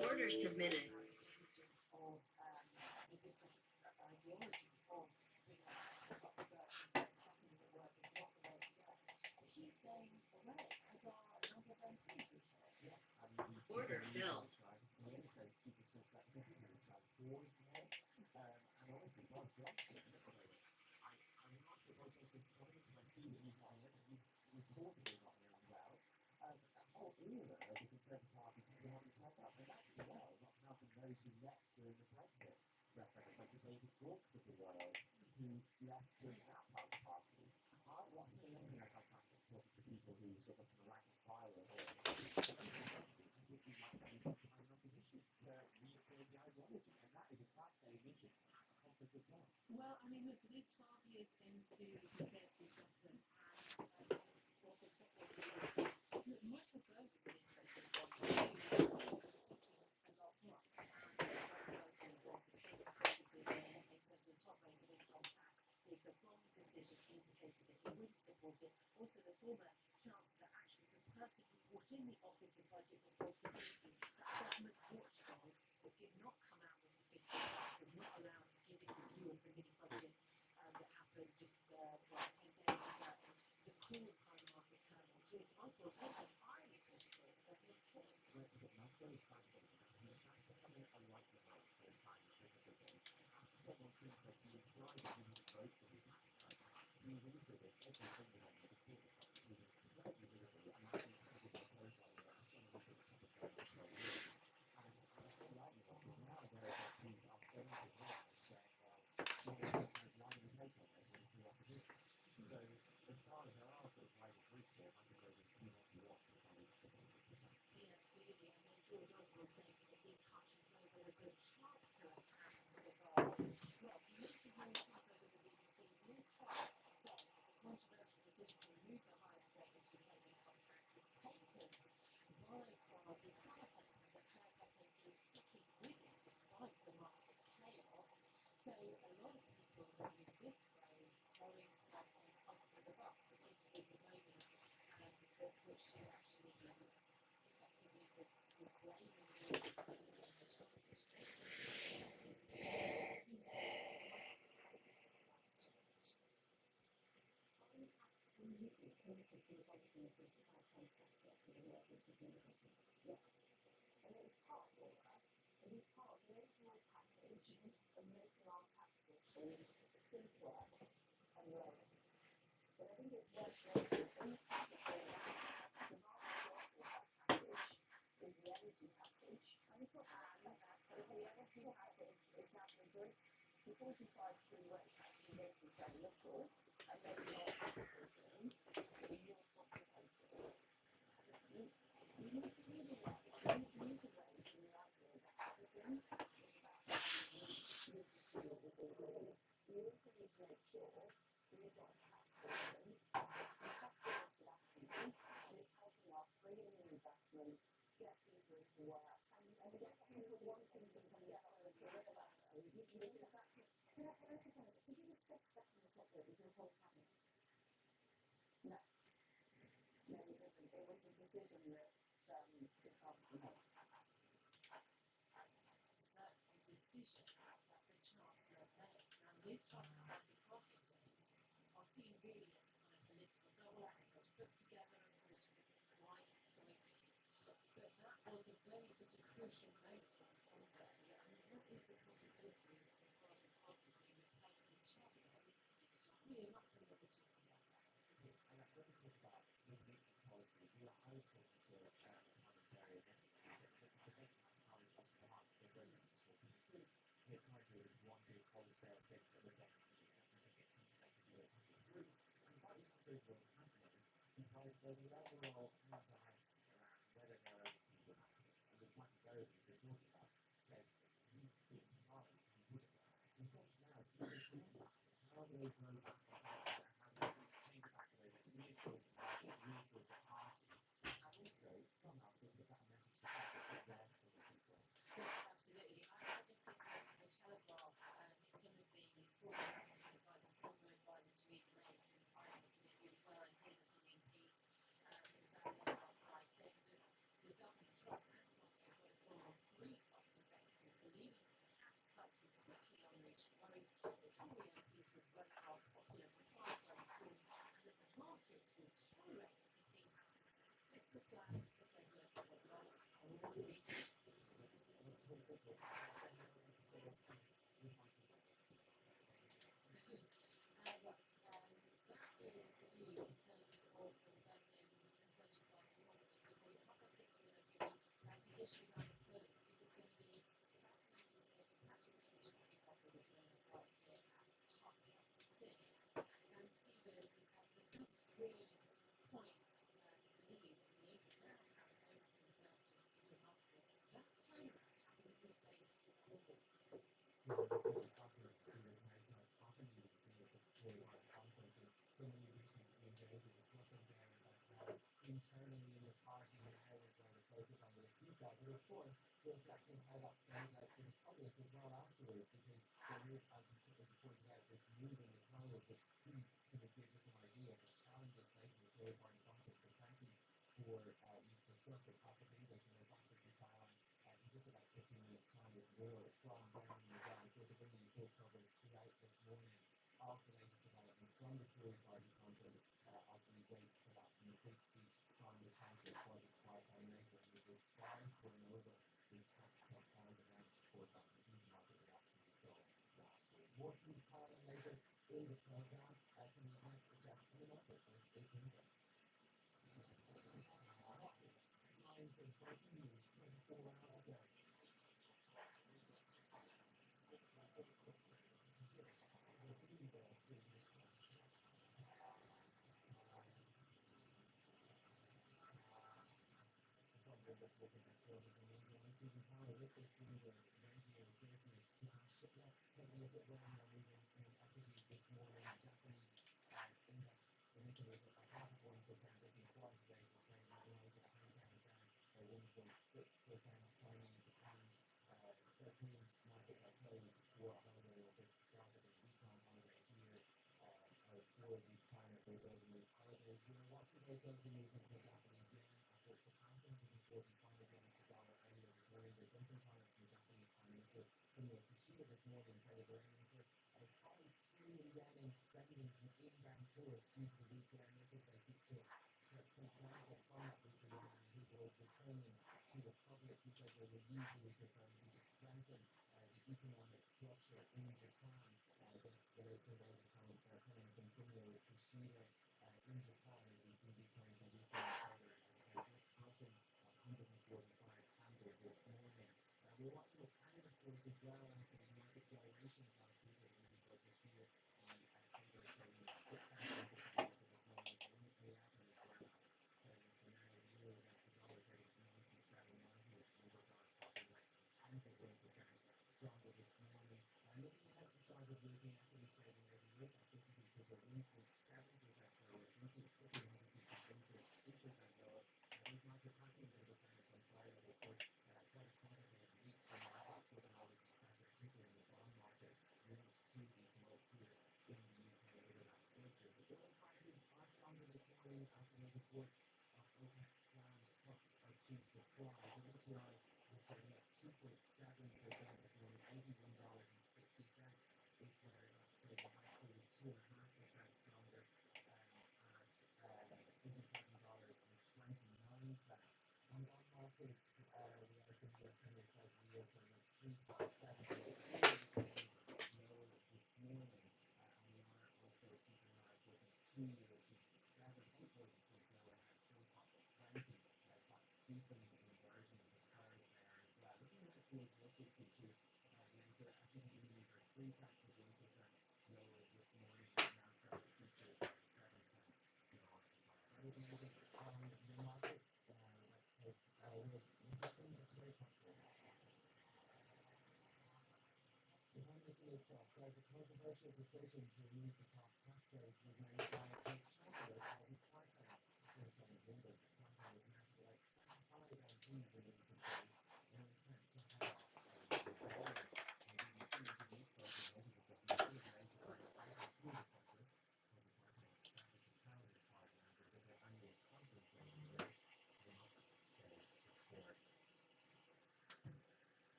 Order submitted. Order filled.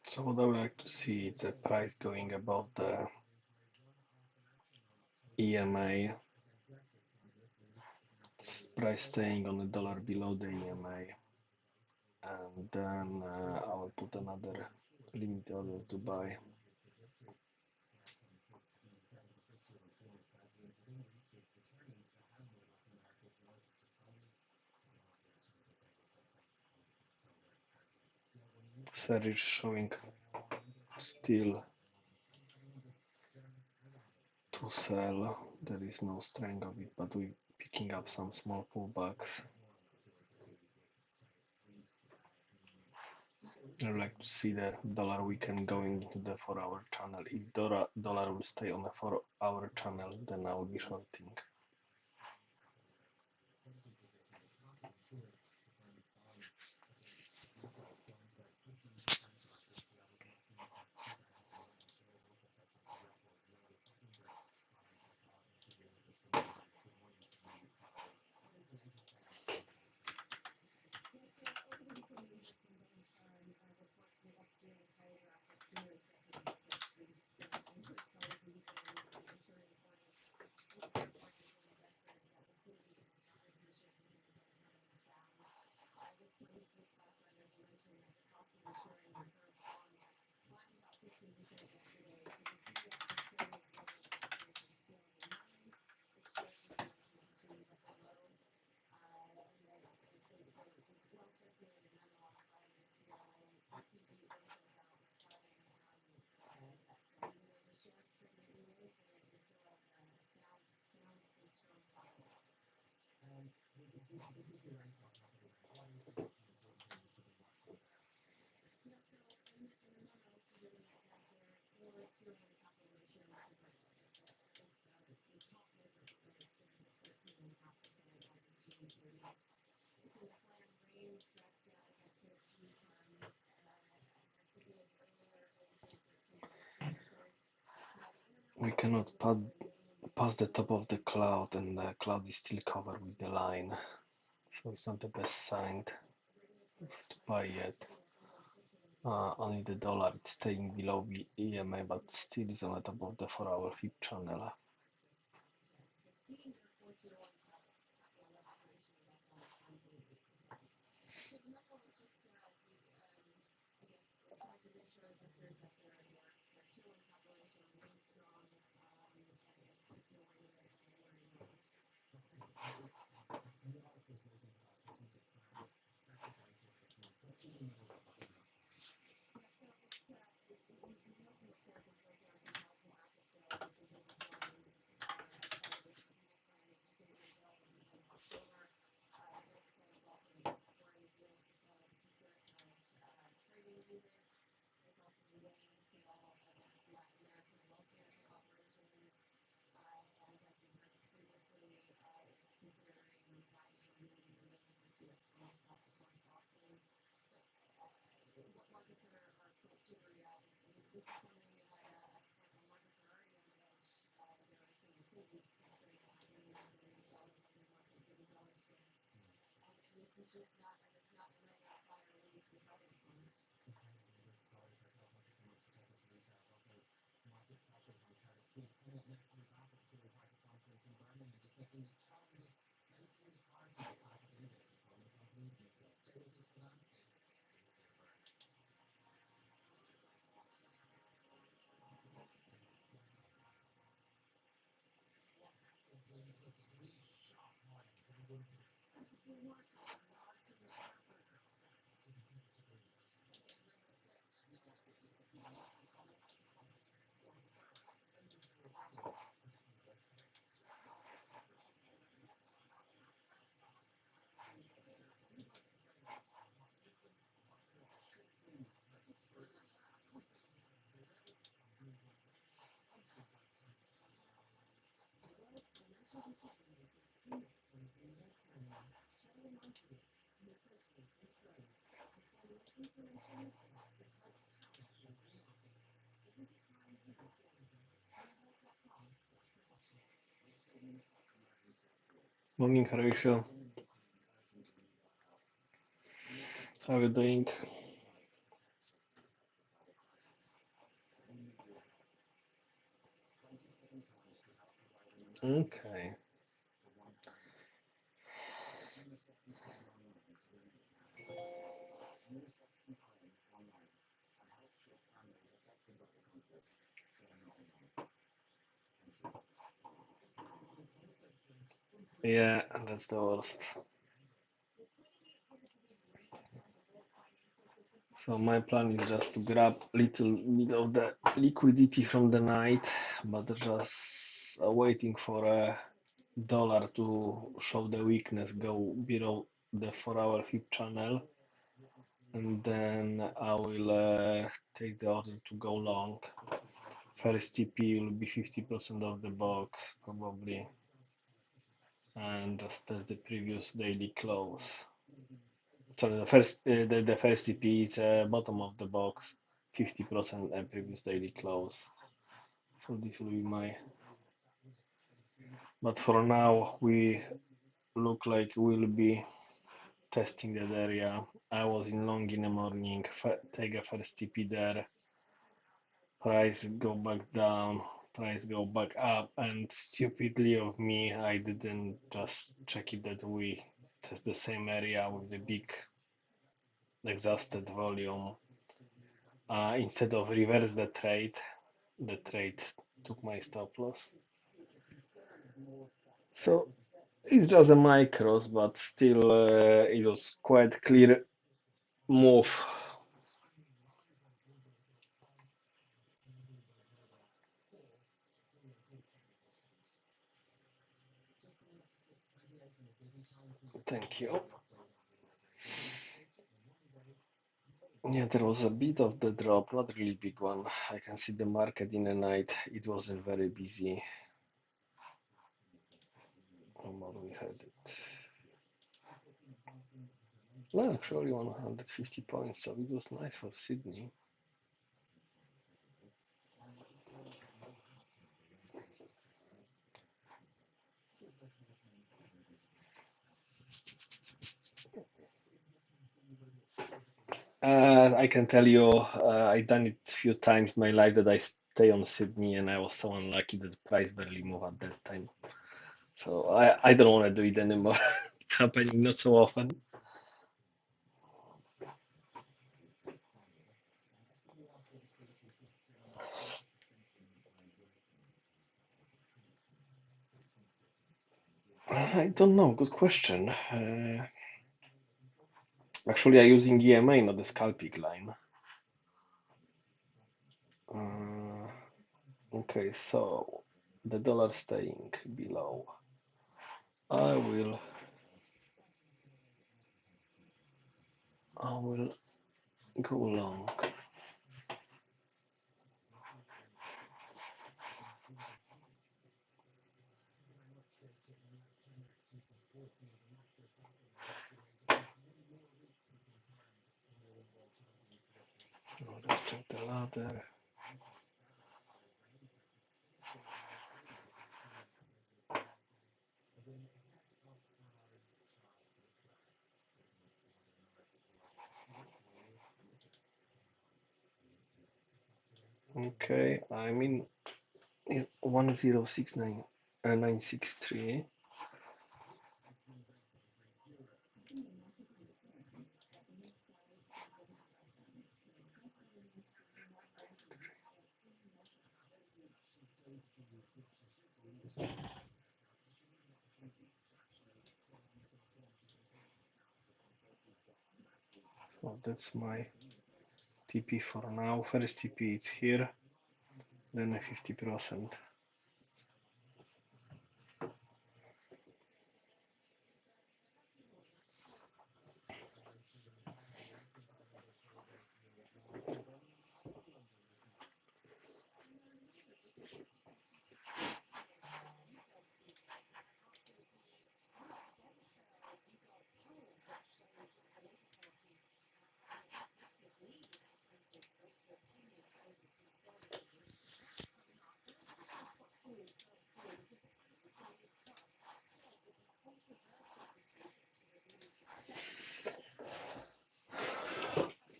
So what I would like to see is the price going above the EMA, price staying on a dollar below the EMA, and then I will put another limit order to buy. Fed is showing still to sell. There is no strength of it, but we're picking up some small pullbacks. I would like to see the dollar weekend going into the 4-hour channel. If dollar will stay on the 4-hour channel, then I will be shorting. We cannot pass the top of the cloud, and the cloud is still covered with the line, so it's not the best sign to buy yet. Only the dollar is staying below the EMA, but still is on the top of the 4-hour FIB channel. Morning, Horatio. How are you doing? Okay. Yeah, that's the worst. So my plan is just to grab little bit of the liquidity from the night, but just waiting for a dollar to show the weakness, go below the 4-hour FIB channel, and then I will take the order to go long. First TP will be 50% of the box probably, and just as the previous daily close. So the first TP is bottom of the box, 50% and previous daily close. So this will be my. But for now, we look like we'll be testing that area. I was in long in the morning, take a first TP there, price go back down, price go back up, and stupidly of me, I didn't just check it that we test the same area with the big exhausted volume. Instead of reverse the trade took my stop loss. So it's just a micros, but still it was quite clear move. Thank you. Yeah, there was a bit of the drop, not really big one. I can see the market in the night. It wasn't very busy. How much we had it? No, actually 150 points, so it was nice for Sydney. I can tell you, I done it a few times in my life that I stay on Sydney, and I was so unlucky that the price barely moved at that time. So I don't want to do it anymore. It's happening not so often. I don't know. Good question. Actually, I'm using EMA, not the scalping line. Uh, okay, so the dollar staying below. I will I will go long. Let's check the ladder. Okay, I'm in 1069 963. So that's my TP for now. First TP is here, then a 50%.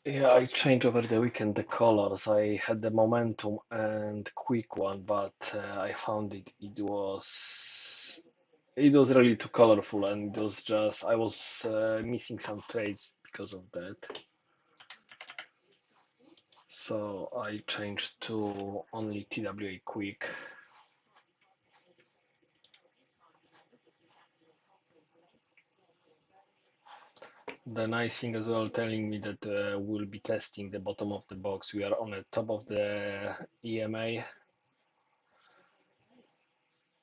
Yeah, I changed over the weekend the colors. I had the momentum and quick one, but I found it was really too colorful, and it was just I was missing some trades because of that. So I changed to only TWA quick. The nice thing as well, telling me that we'll be testing the bottom of the box. We are on the top of the EMA.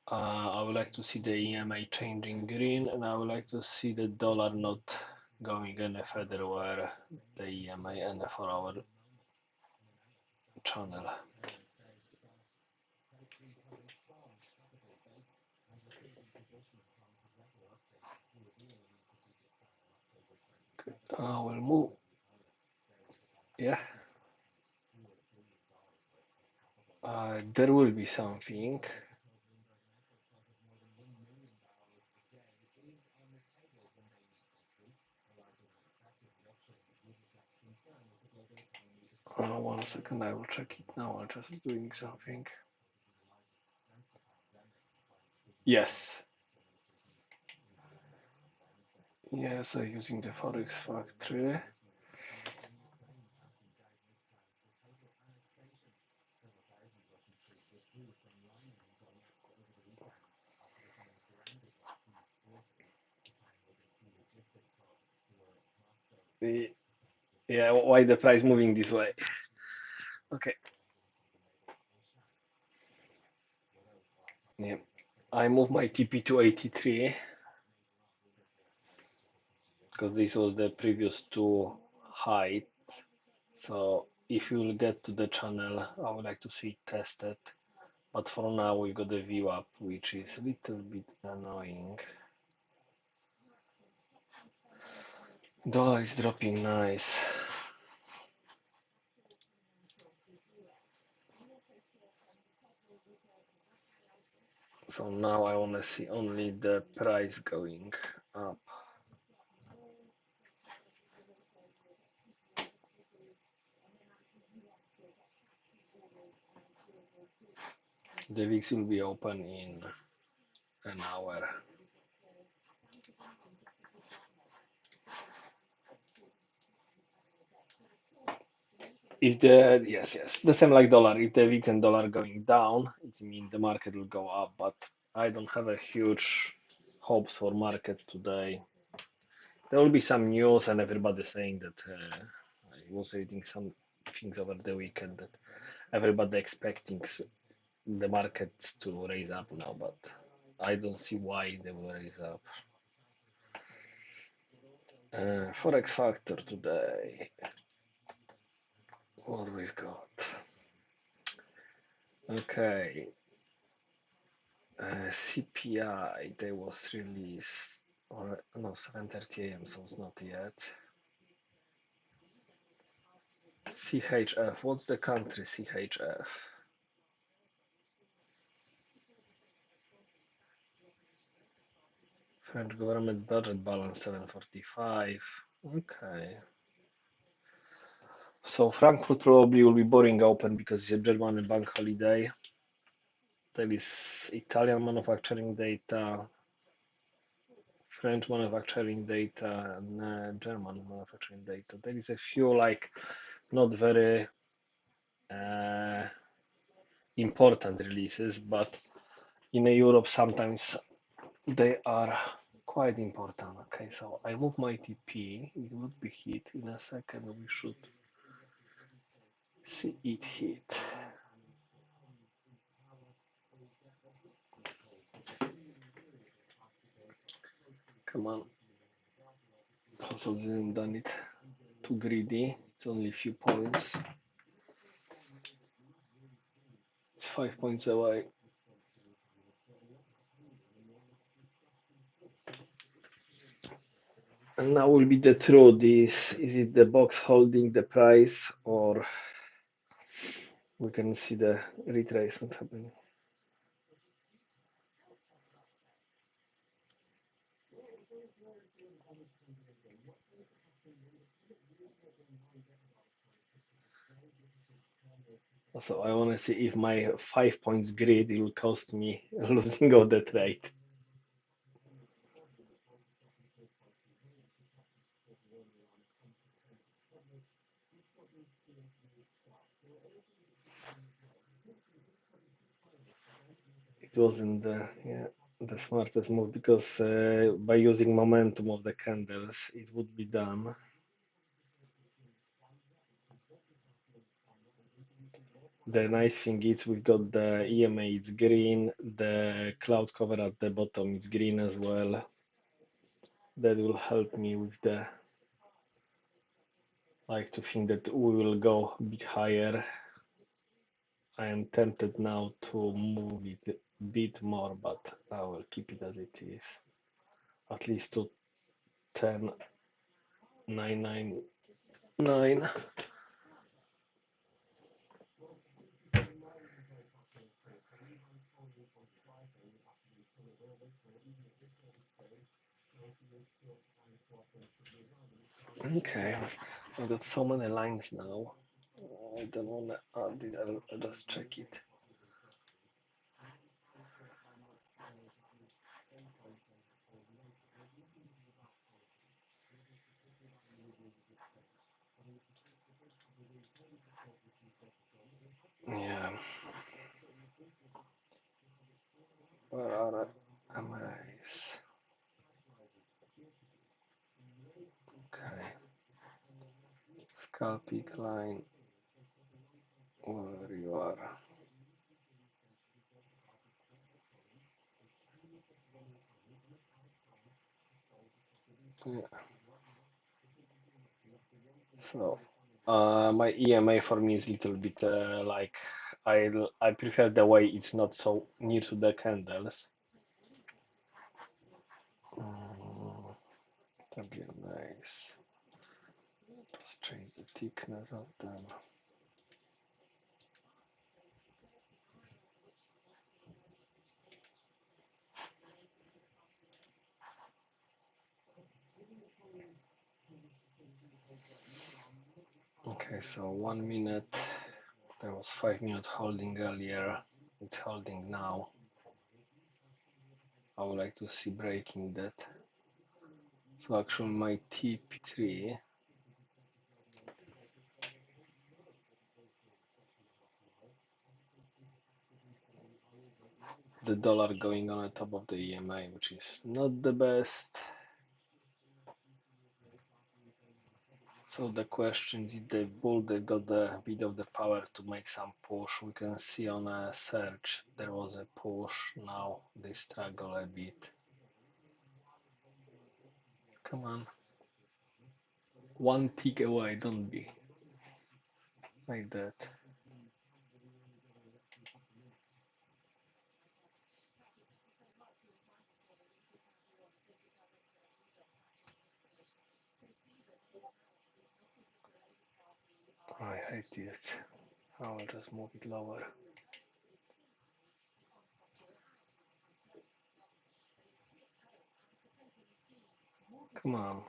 I would like to see the EMA changing green, and I would like to see the dollar not going any further where the EMA and for our channel. I will move. Yeah, there will be something. One second, I will check it now. I'm just doing something. Yes, yes, I'm using the Forex Factory. Yeah, why the price moving this way? Okay, yeah, I move my TP to 83. because this was the previous two height. So if you will get to the channel, I would like to see it tested. But for now, we got the view up, which is a little bit annoying. Dollar is dropping nice. So now I want to see only the price going up. The VIX will be open in an hour. If the yes, the same like dollar. If the VIX and dollar going down, it means the market will go up. But I don't have a huge hopes for market today. There will be some news and everybody saying that I was reading some things over the weekend that everybody expecting the markets to raise up now, but I don't see why they will raise up. Forex factor today. What we've got? Okay, CPI. They was released. Or no, 7:30 a.m. So it's not yet. CHF. What's the country? CHF. French government budget balance 745. Okay. So Frankfurt probably will be boring open because it's a German bank holiday. There is Italian manufacturing data, French manufacturing data, and German manufacturing data. There is a few like not very uh, important releases, but in Europe sometimes they are quite important. Okay, so I move my TP. It would be hit in a second. We should see it hit. Come on. Also didn't done it too greedy. It's only a few points. It's 5 points away. And now will be the truth. Is it the box holding the price or we can see the retracement happening? So I want to see if my 5 points grid will cost me losing all the trade. It wasn't the smartest move because by using momentum of the candles, it would be done. The nice thing is we've got the EMA, it's green, the cloud cover at the bottom is green as well. That will help me with the, like to think that we will go a bit higher. I am tempted now to move it a bit more, but I will keep it as it is. At least to 10,999. Okay, I've got so many lines now. I don't want to add it, I'll just check it. Yeah. Where are MAs? Okay. Scalp peak line. Where you are. Yeah. So my EMA for me is little bit like I prefer the way it's not so near to the candles. Mm, that'd be nice. Let's change the thickness of them. Okay, so 1 minute. There was 5 minutes holding earlier. It's holding now. I would like to see breaking that. So actually my TP3, the dollar going on the top of the EMA, which is not the best. So the question is if the bull they got the bit of the power to make some push. We can see on a search there was a push. Now they struggle a bit. Come on. One tick away, don't be like that. I hate it. I'll just move it lower. Come on.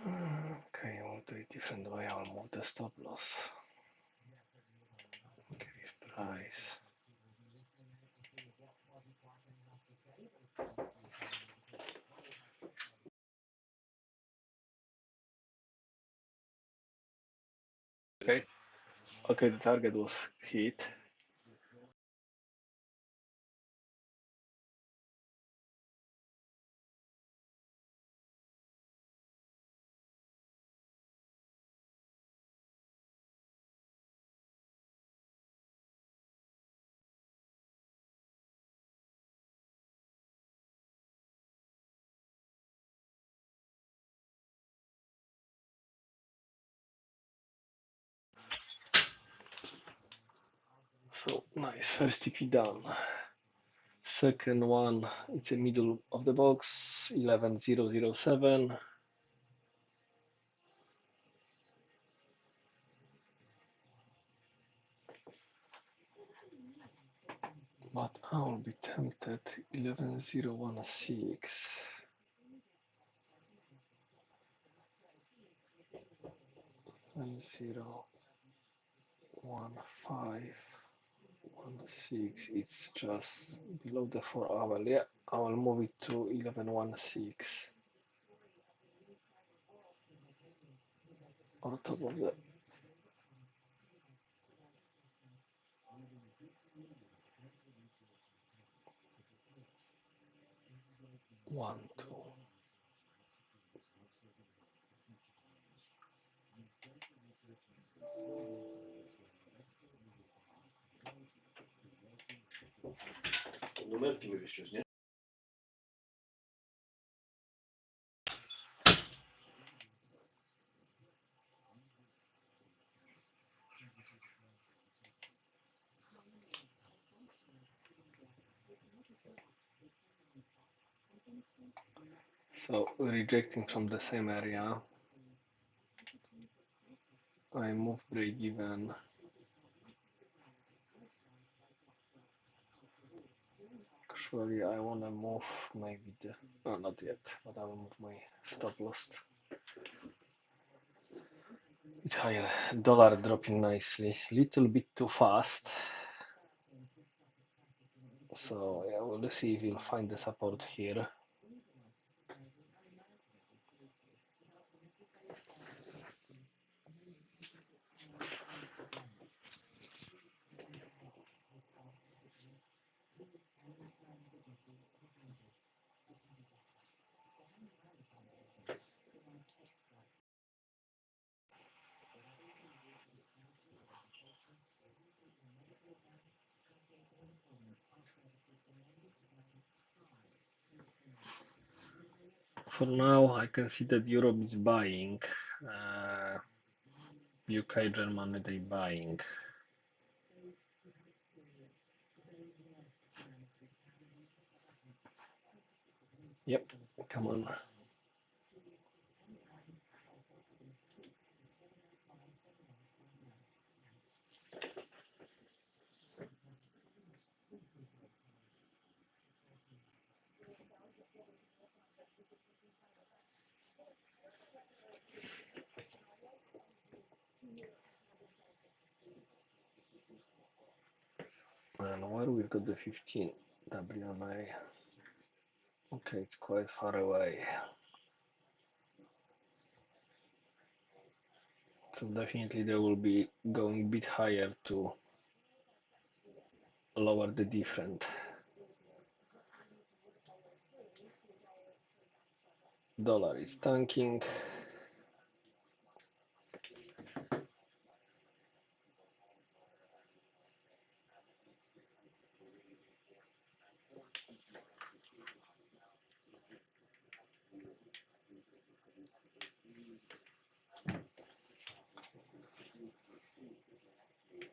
Okay, I'll do it different way. I'll move the stop loss. Increase price. Okay. Okay, the target was hit. So nice, first TP done. Second one, it's in middle of the box, 11007. But I will be tempted, 11016. 101,516. It's just below the 4 hour. Yeah, I will move it to 1116 on top of the 1, 2. Numerki mi wyślesz, nie? So rejecting from the same area, I move break even. Actually, I wanna move maybe the, no, not yet, but I will move my stop loss bit higher. Dollar dropping nicely, little bit too fast. So yeah, we'll see if we'll find the support here. For now, I can see that Europe is buying. UK, Germany, they buying. Yep, come on. And where we've got the 15 WMA. Okay, it's quite far away. So definitely they will be going a bit higher to lower the difference. Dollar is tanking.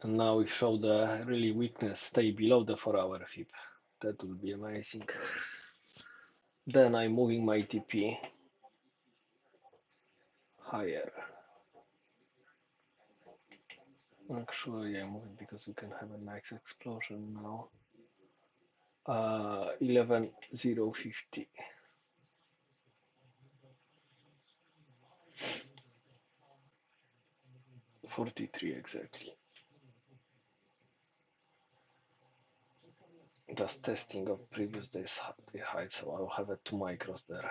And now we show the really weakness stay below the 4-hour fib. That will be amazing. Then I'm moving my TP higher. Actually, I'm moving because we can have a nice explosion now. 11,050. 43 exactly. Just testing of previous day's high, so I'll have 2 micros there.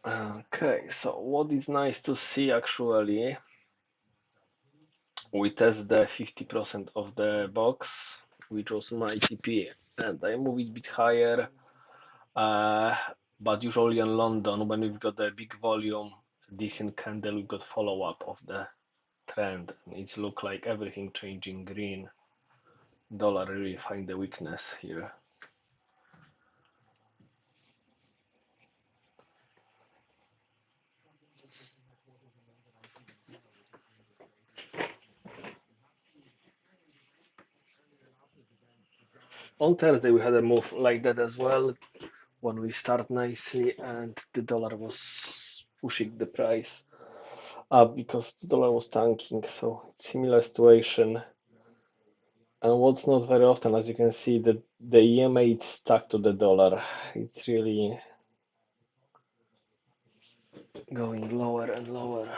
Okay, so what is nice to see actually, we test the 50% of the box, which was my TP, and I move it a bit higher. But usually in London, when we've got a big volume, decent candle, we've got follow up of the trend. It's look like everything changing green. Dollar really find the weakness here. On Thursday we had a move like that as well when we start nicely and the dollar was pushing the price up because the dollar was tanking. So it's similar situation. And what's not very often, as you can see, the EMA is stuck to the dollar. It's really going lower and lower.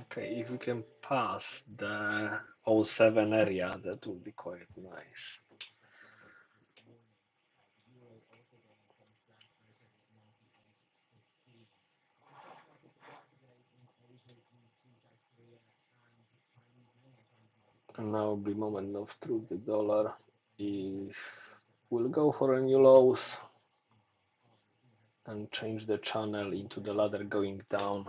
Okay, if we can pass the '07 area, that would be quite nice. And now will be moment of truth, the dollar. If we'll go for a new lows and change the channel into the ladder going down.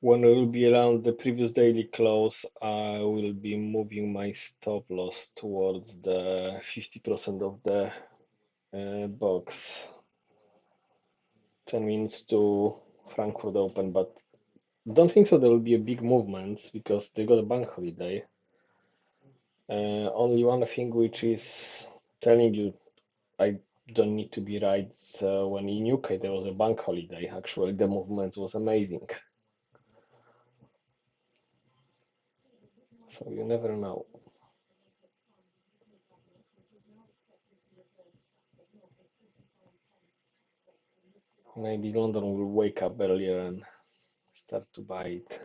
When we will be around the previous daily close, I will be moving my stop loss towards the 50% of the box. 10 minutes to Frankfurt Open, but don't think so there will be a big movements because they got a bank holiday. Only one thing which is telling you I don't need to be right. When in UK there was a bank holiday, actually the movements was amazing. So you never know. Maybe London will wake up earlier and start to buy it.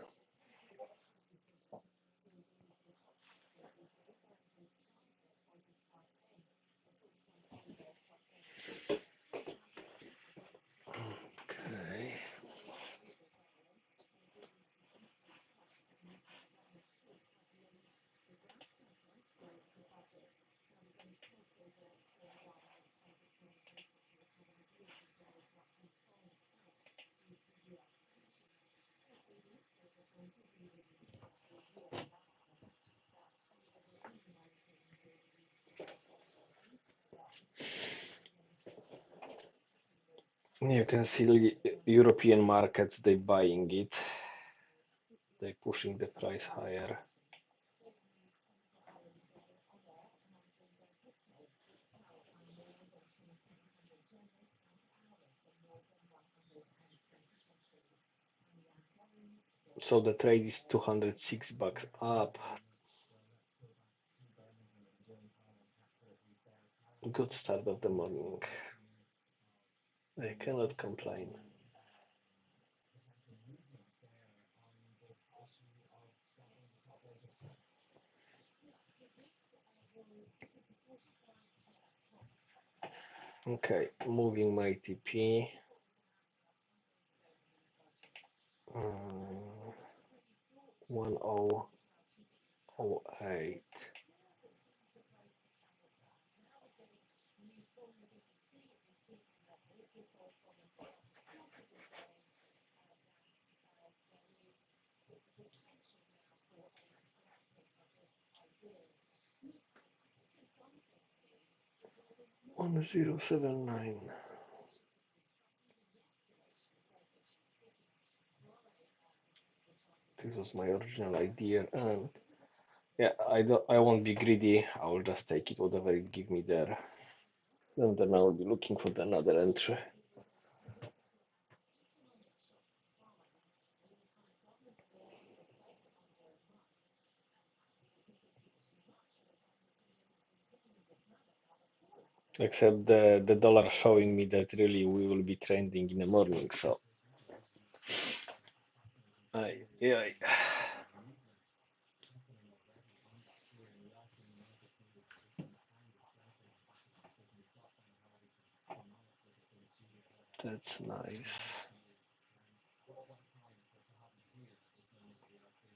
Okay. You can see European markets, they buying it. They pushing the price higher. So the trade is $206 up. Good start of the morning. I cannot complain. Okay, moving my TP. 1008. One zero seven nine. This was my original idea, and yeah, I won't be greedy. I will just take it whatever it give me there, and then I will be looking for another entry. Except the dollar showing me that really we will be trending in the morning. So, yeah. That's nice.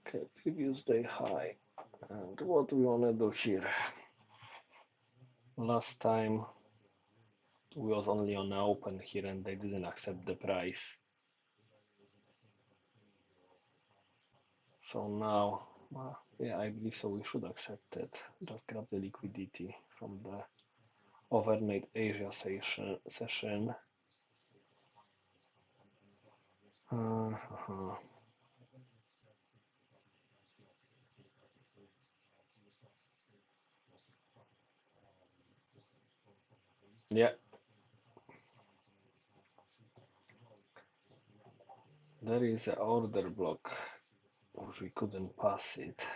Okay, previous day high. And what we wanna do here? Last time we was only on the open here and they didn't accept the price. So now, yeah, I believe so. We should accept it. Just grab the liquidity from the overnight Asia session. Uh-huh. Yeah, there is an order block which we couldn't pass it,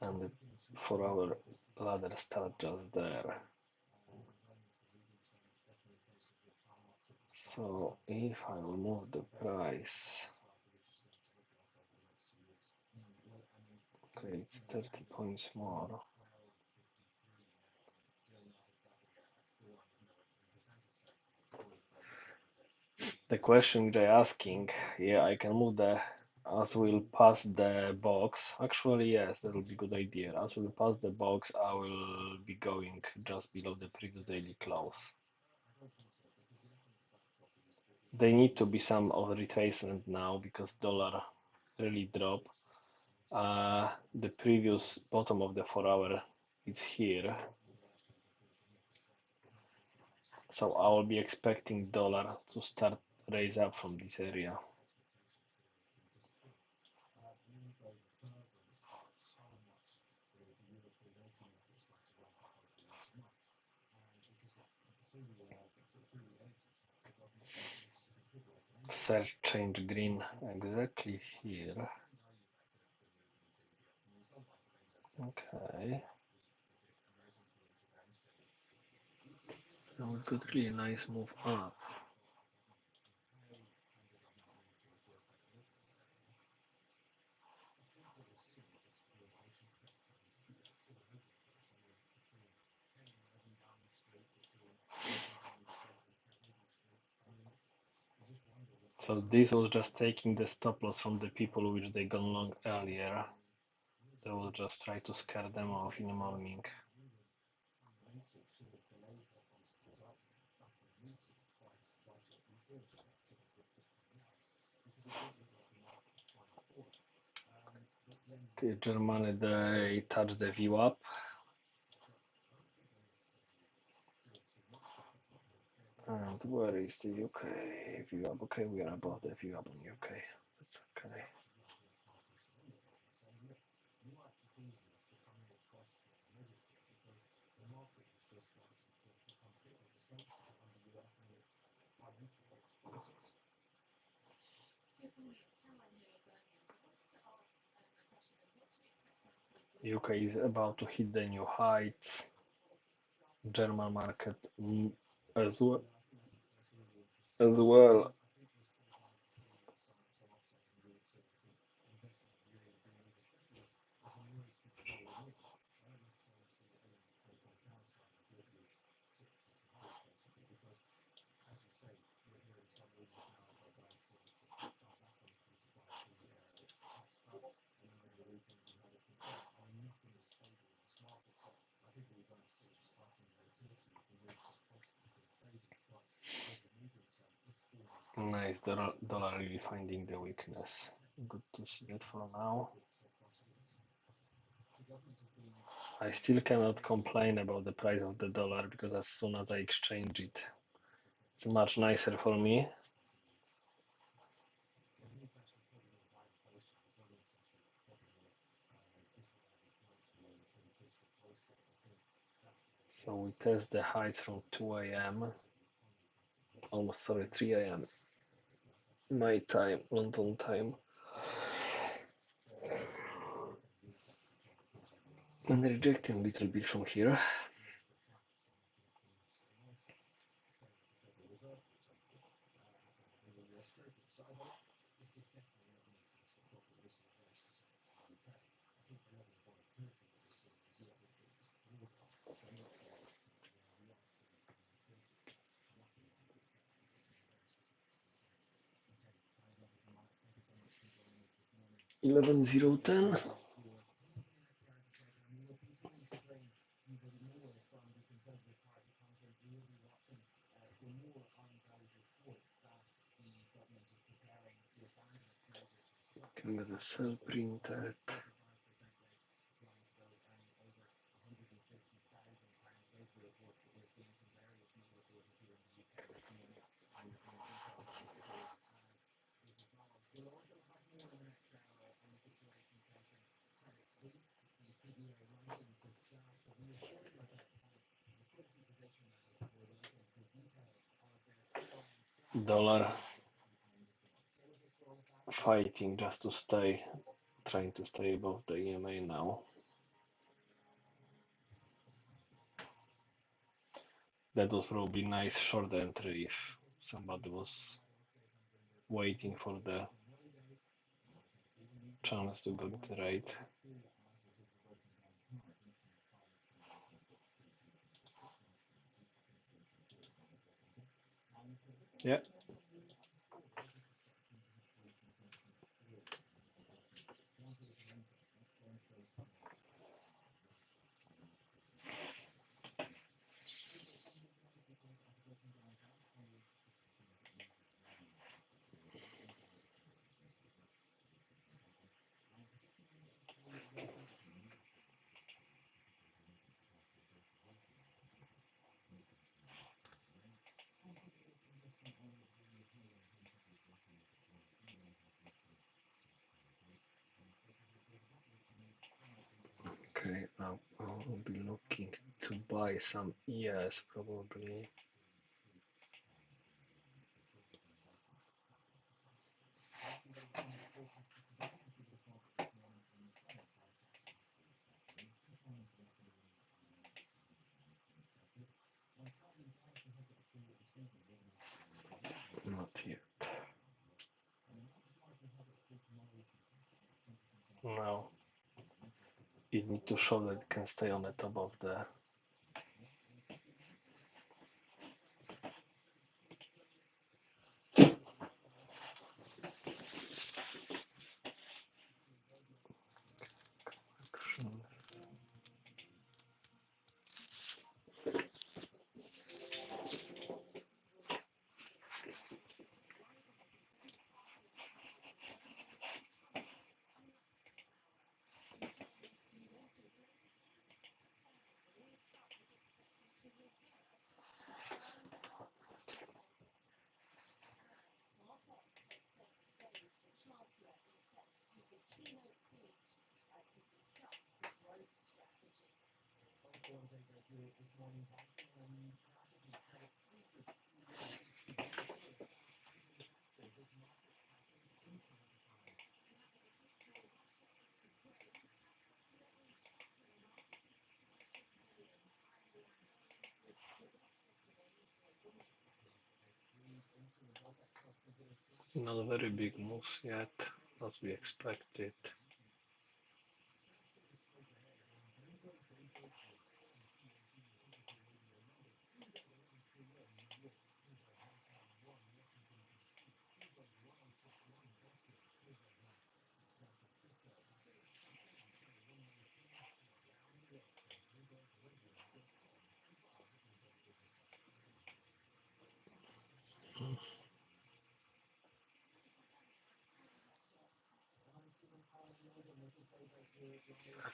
and for our ladder start just there. So if I will move the price, okay, it's 30 points more. The question they're asking, yeah, I can move the as we'll pass the box. Actually, yes, that will be a good idea. As we'll pass the box, I will be going just below the previous daily close. They need to be some of retracement now because dollar really dropped. The previous bottom of the 4 hour is here, so I will be expecting dollar to start raise up from this area. Search change green exactly here. Okay. Now we got really nice move up. So this was just taking the stop loss from the people which they gone long earlier. They will just try to scare them off in the morning. Okay, Germany, they touch the view up. And where is the UK view up? Okay, we are above the view up on UK. That's okay. UK is about to hit the new heights. German market as well. As well. Nice, dollar really finding the weakness. Good to see that for now. I still cannot complain about the price of the dollar because as soon as I exchange it, it's much nicer for me. So we test the heights from 2 a.m. Almost sorry, 3 a.m. my time, London time. And rejecting a little bit from here. Eleven zero ten. Can get a sell printed. Dollar fighting just to stay, trying to stay above the EMA now. That was probably nice short entry if somebody was waiting for the chance to get the right. Yeah. Okay, I'll be looking to buy some ES probably. Not yet. No. You need to show that it can stay on the top of the. Not very big moves yet, as we expected.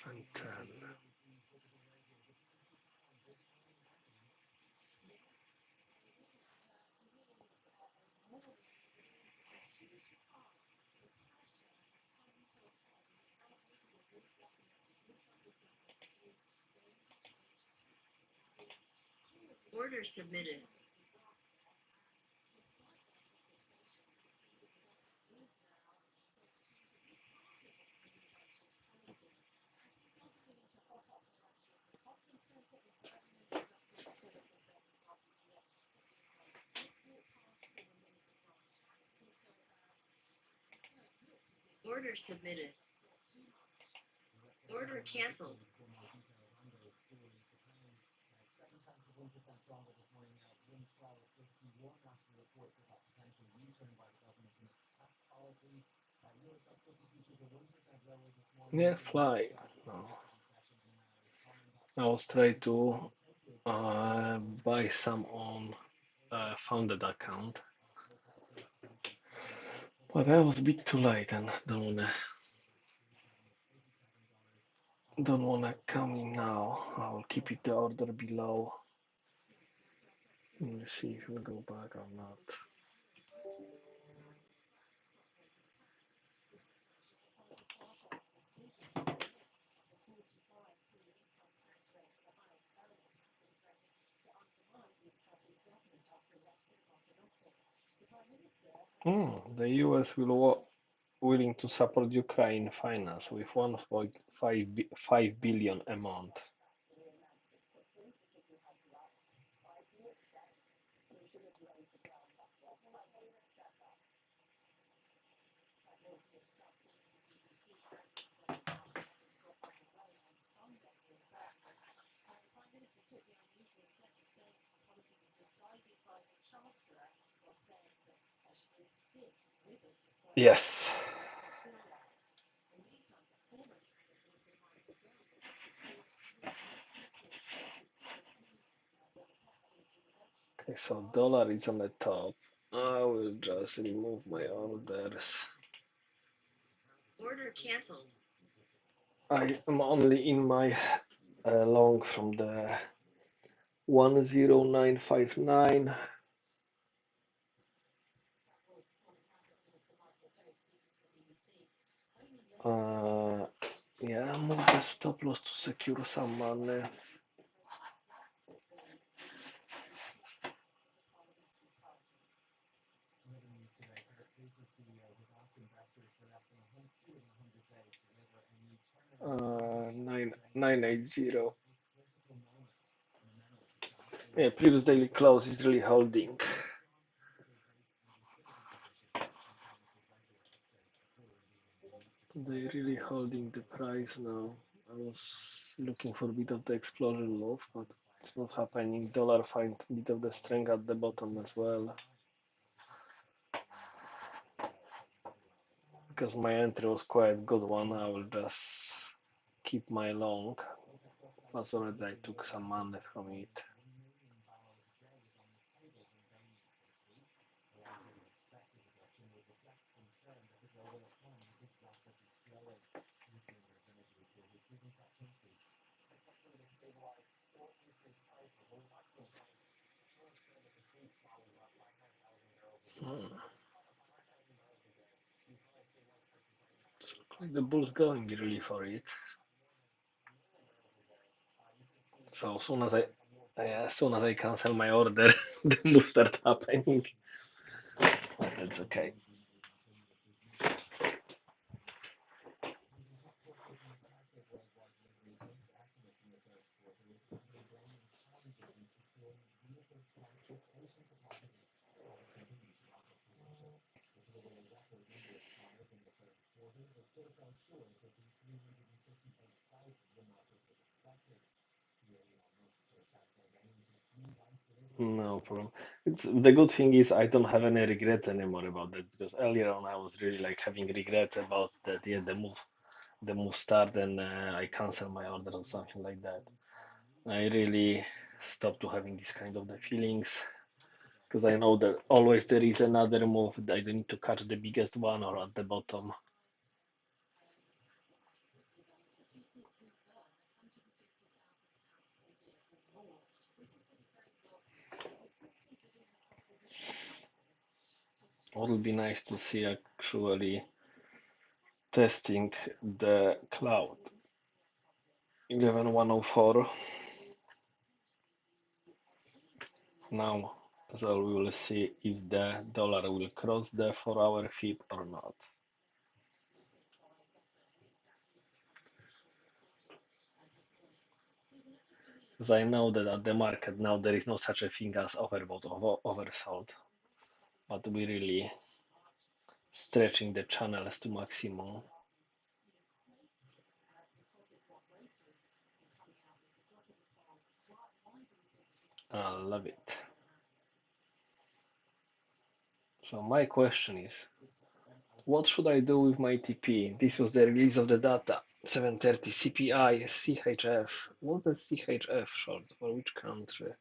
Seven, 10. Order submitted. Order submitted. Order canceled. Yeah, fly. No. I was trying to buy some on founded account, but I was a bit too late and don't wanna come in now. I will keep it the order below. Let's see if we go back or not. The US willing to support Ukraine finance with 1.5 billion a month. Yes. Okay, so dollar is on the top. I will just remove my orders. Order canceled. I am only in my long from the 10959. Yeah, move the stop loss to secure some money. Nine 980. Yeah, previous daily close is really holding. They really holding the price now. I was looking for a bit of the explosion move, but it's not happening. Dollar find a bit of the strength at the bottom as well. Because my entry was quite good one, I will just keep my long. Plus already I took some money from it. Hmm. So the bull's going really for it. So as soon as I cancel my order, the move start happening. But that's okay. No problem. It's the good thing is I don't have any regrets anymore about that because earlier on I was really like having regrets about that. Yeah, the move start and I cancel my order or something like that. I really stopped to having this kind of the feelings because I know that always there is another move that I don't need to catch the biggest one or at the bottom. It would be nice to see actually testing the cloud 11104 now. So we will see if the dollar will cross the 4-hour fib or not. Because I know that at the market now there is no such a thing as overbought or oversold, but we really stretching the channels to maximum. I love it. So my question is, what should I do with my TP? This was the release of the data. 730 CPI, CHF. What's the CHF short? For which country?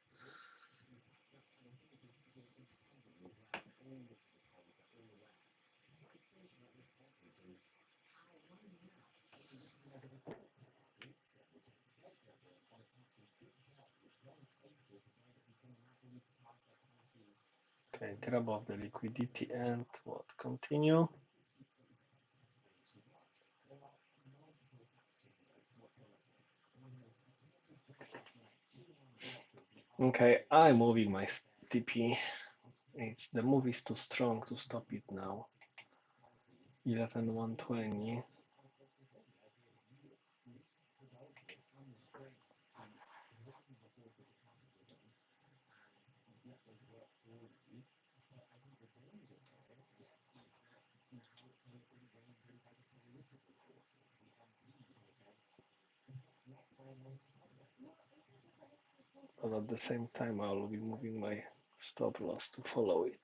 Okay, grab off the liquidity and what? Continue. Okay, I'm moving my TP. It's the move is too strong to stop it now. 11,120. But at the same time, I'll be moving my stop loss to follow it.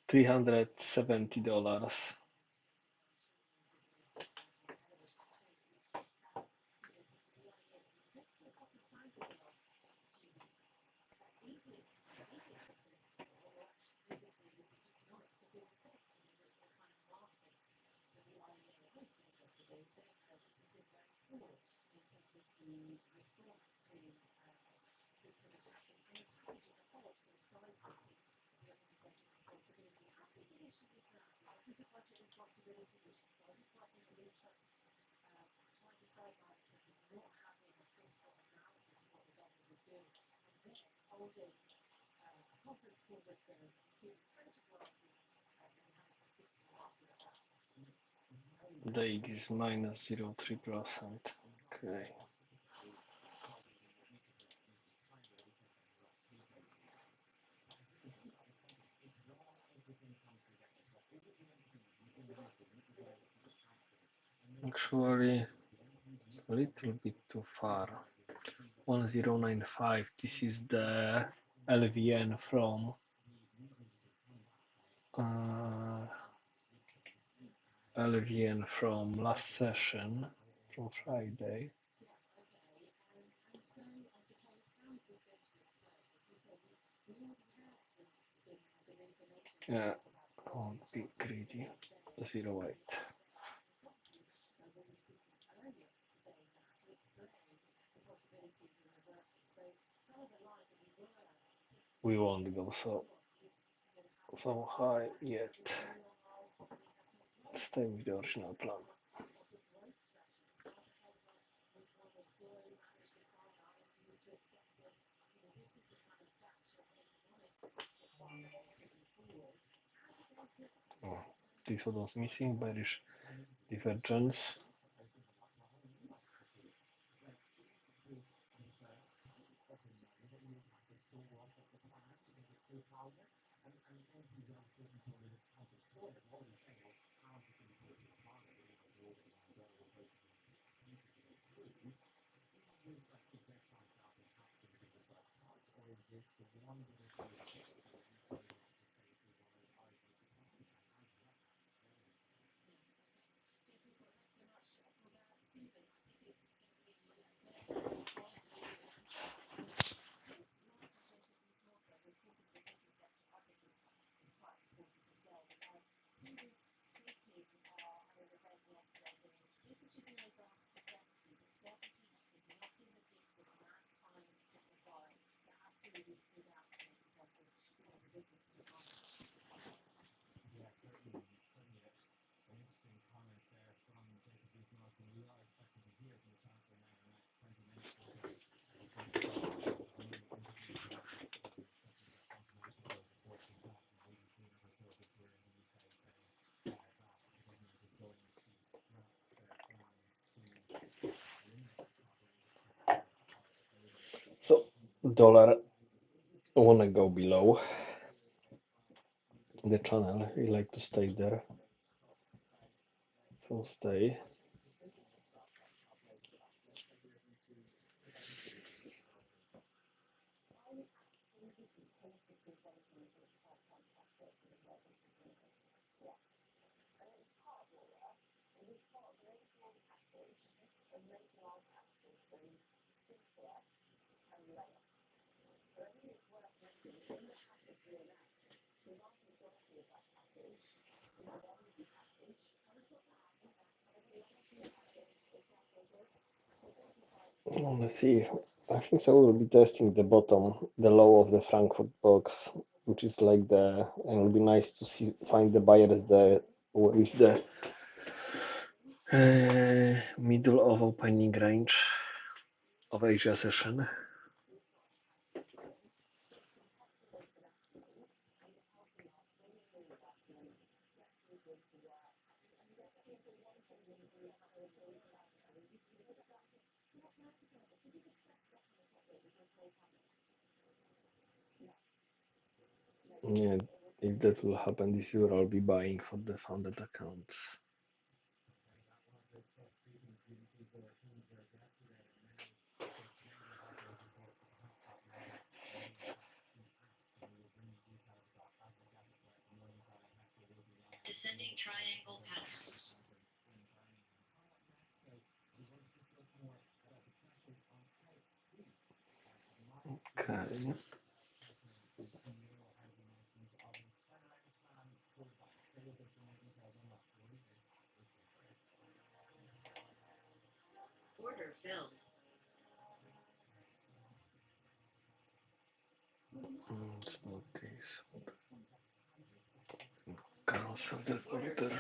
$370. The X is minus 0.3%. Okay. Actually, a little bit too far. 1095. This is the LVN from uh, LVN from last session, from Friday. Yeah, I won't be greedy. 0.8. We won't go so high yet. Stay with the original plan. Oh, this one was missing, bearish divergence. So dollar wanna go below the channel. We like to stay there. So stay. Let's see. I think so. We'll be testing the bottom, the low of the Frankfurt box, which is like the, and it'll be nice to see find the buyers there. Where is the middle of opening range of Asia session? Yeah, if that will happen this year, I'll be buying for the funded accounts. Descending triangle pattern. Okay. Order filled. Okay, so cancel the Order order. filled.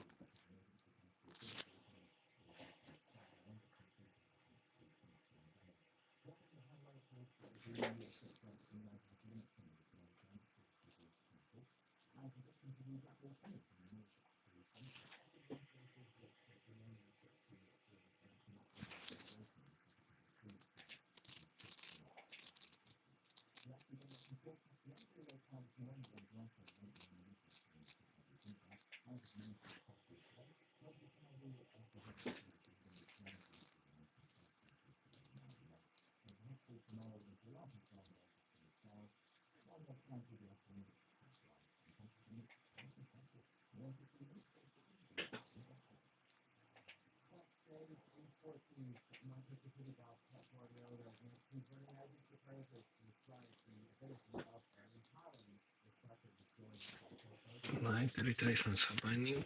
Thank you. Nice retracements happening.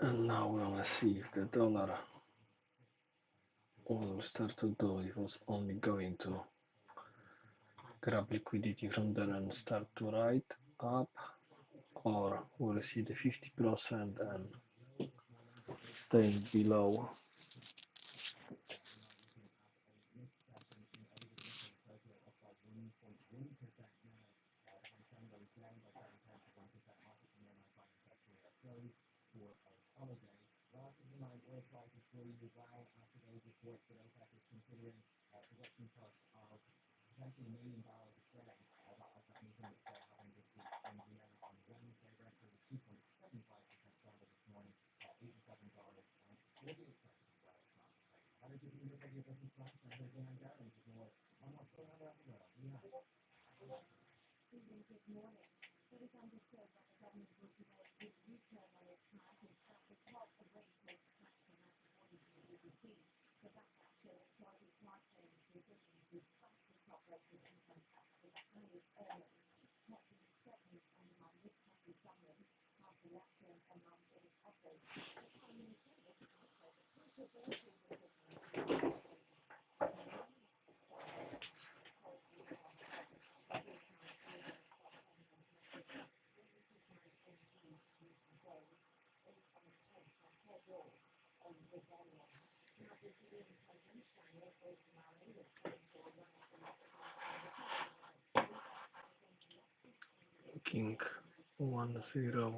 And now we wanna see if the dollar will start to do. It was only going to grab liquidity from there and start to ride up, or we'll see the 50% and staying below. King 1-0.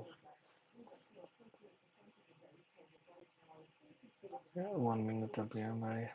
Yeah, 1 minute WMA.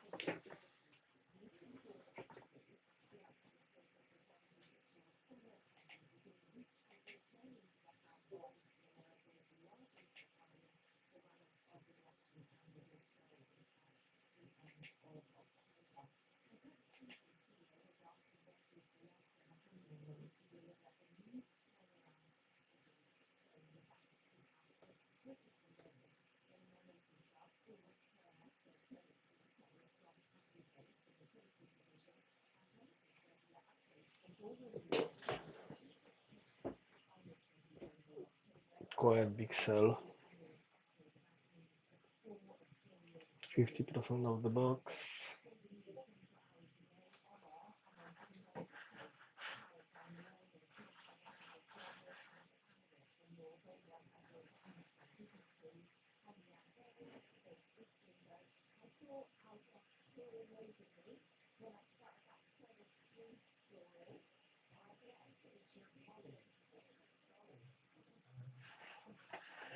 Quiet big sell. 50% of the box.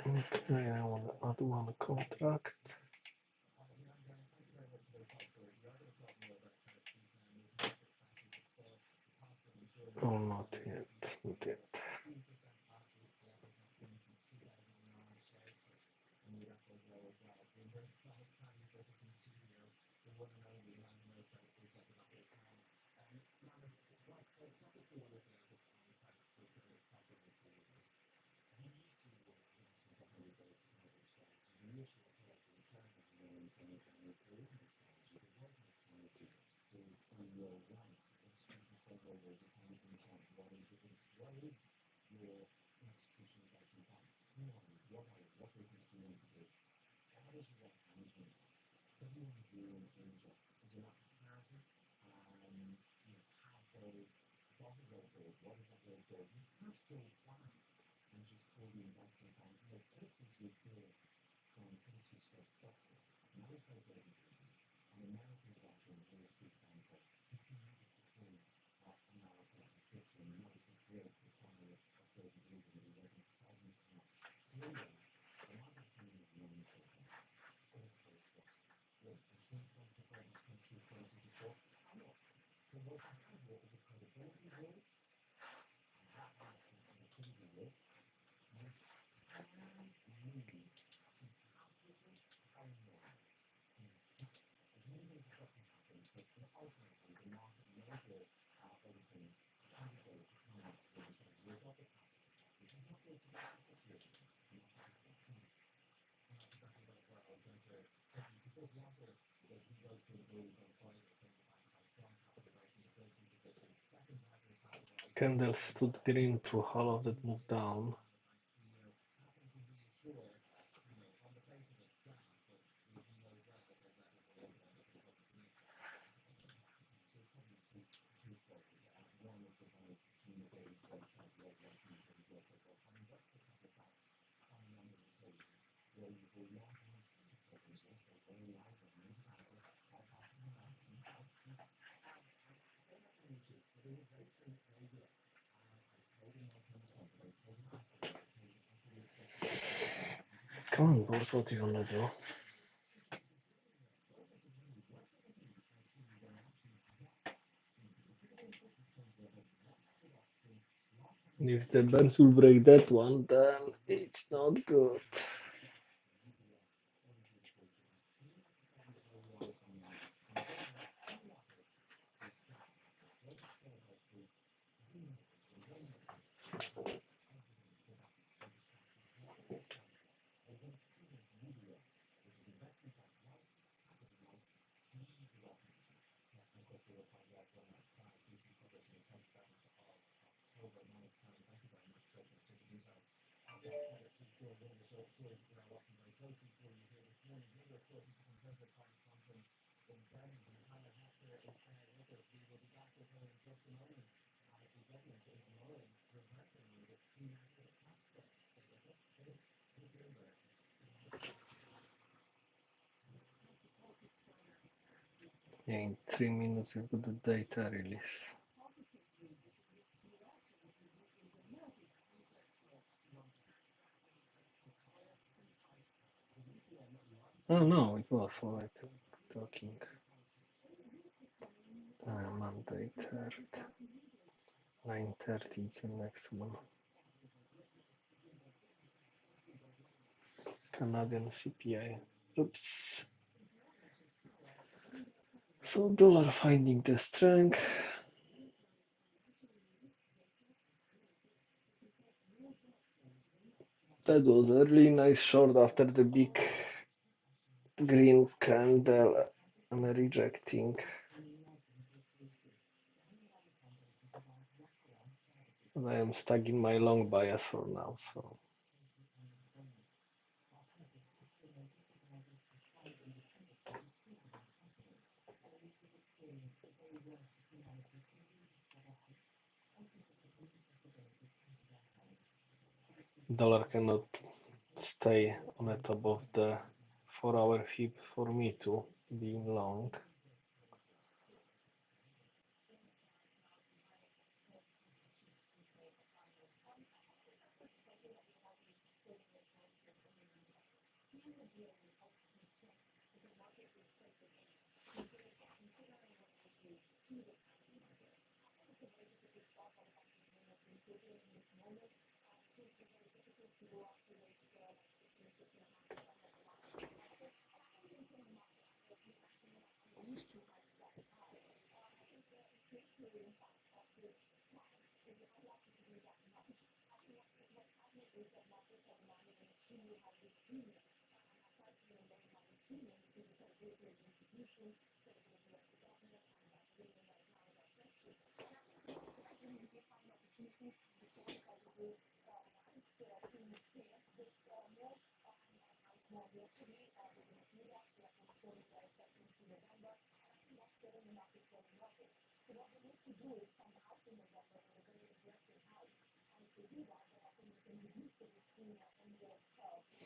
Okay, I want to add one contract. Oh, not yet, not yet. Candle stood green through all of that move down. Come on, boss, what you wanna do? If the birds will break that one, then it's not good. Yeah, in 3 minutes we've got the data release. Oh no, it was alright talking. Monday 3rd, 9:30 is the next one. Canadian CPI. Oops. So dollar finding the strength. That was a really nice short after the big green candle and rejecting. And I am stuck in my long bias for now, so dollar cannot stay on the top of the 4-hour fib for me to being long.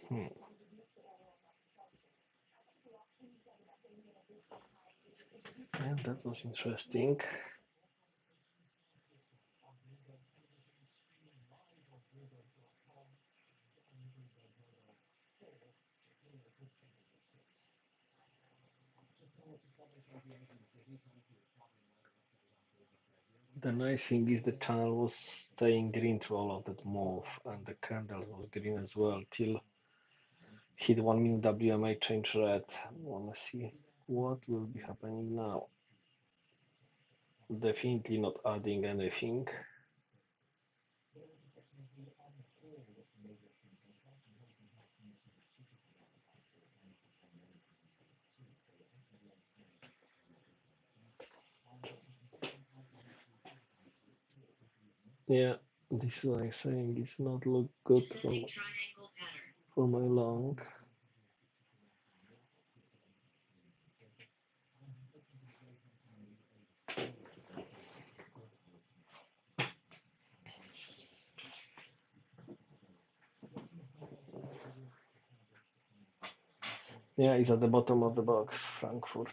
Hmm. Yeah, that was interesting. The nice thing is the channel was staying green through all of that move, and the candles was green as well till hit 1 minute WMA change red. Wanna see what will be happening now. Definitely not adding anything. Yeah, this is what I'm saying. It's not look good Descending triangle pattern. for my long. Yeah, it's at the bottom of the box, Frankfurt.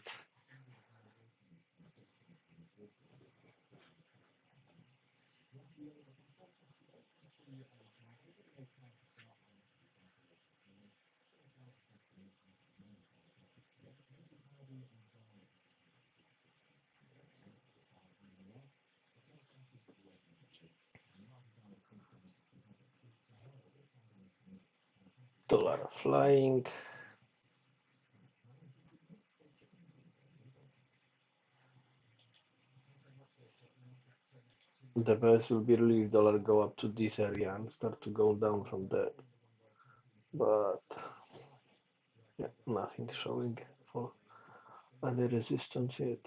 Dollar flying. The best will be really if dollar go up to this area and start to go down from there. But yeah, nothing showing for any resistance yet.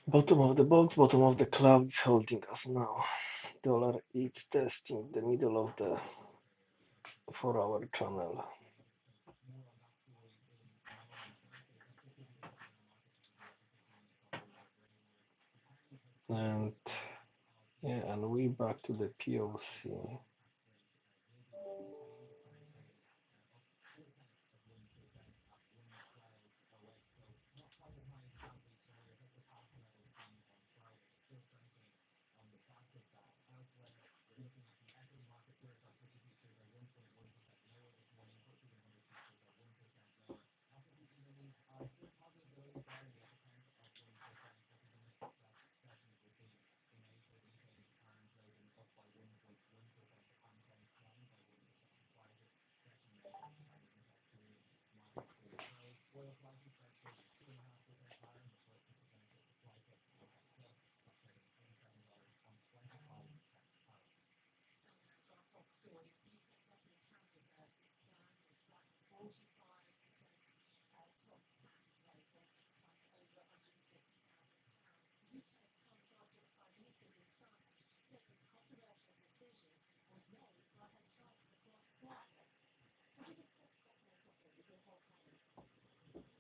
Bottom of the box, bottom of the cloud is holding us now. Dollar is testing the middle of the 4-hour channel. And yeah, and we back to the POC.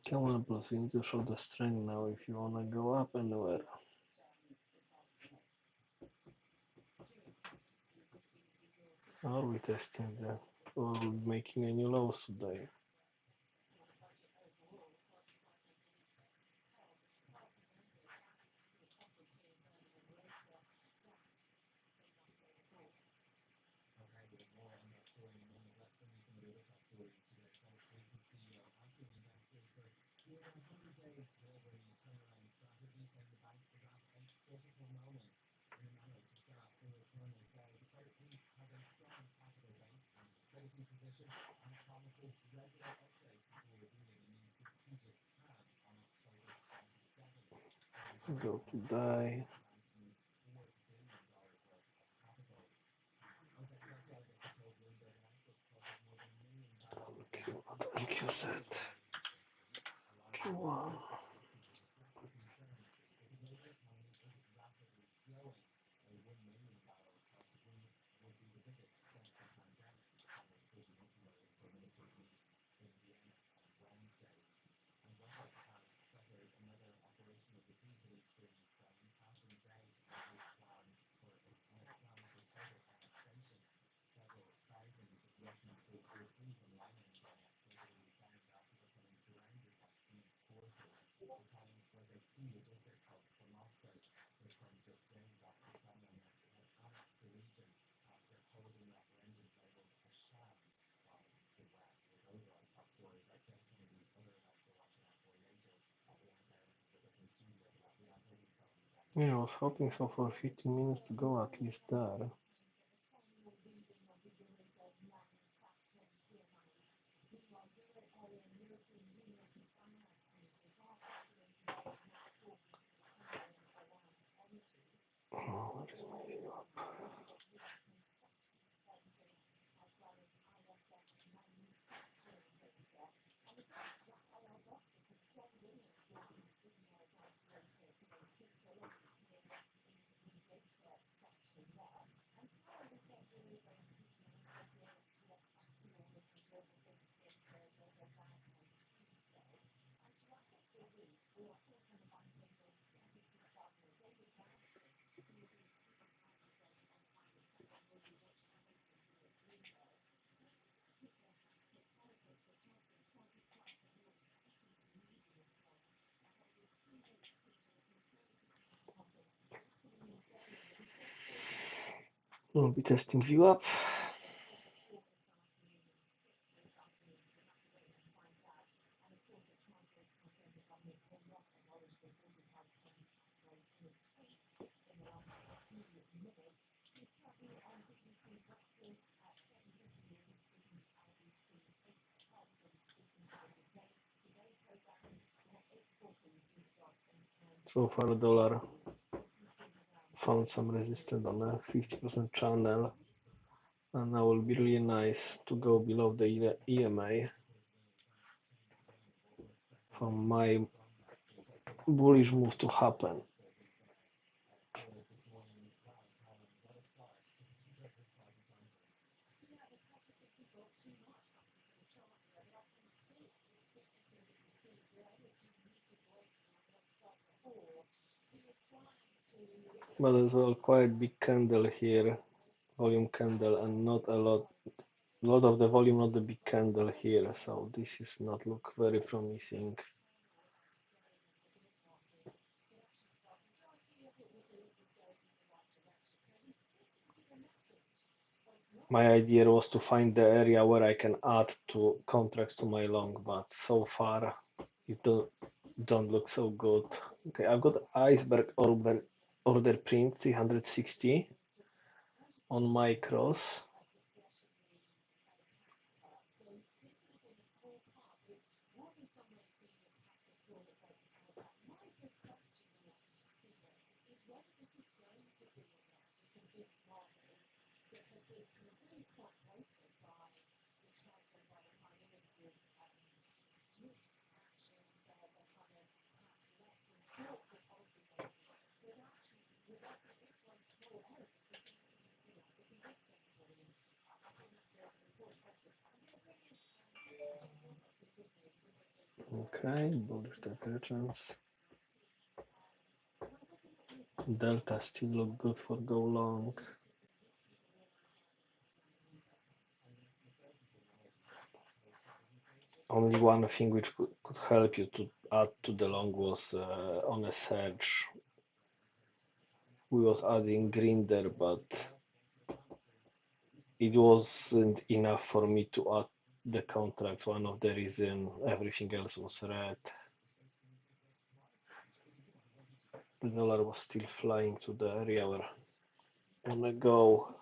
Come on, plus you need to show the strength now if you wanna go up anywhere. Are we testing that? Or are we making any lows today? Go to die. QZ. Q1. Yeah, I was hoping so for 15 minutes to go at least there. Oh, where is my view up? I'll be testing view up. So far, dollar found some resistance on a 50% channel, and now will be really nice to go below the EMA for my bullish move to happen. But as well, quite big candle here, volume candle, and not a lot of the volume, not the big candle here. So this is not look very promising. My idea was to find the area where I can add two contracts to my long, but so far it don't look so good. Okay, I've got iceberg order print 360 on micros. Okay, bullish divergence. Delta still look good for go long. Only one thing which could help you to add to the long was on a surge. We was adding green there, but it wasn't enough for me to add the contracts. One of the reason everything else was red. The dollar was still flying to the area where I wanna go.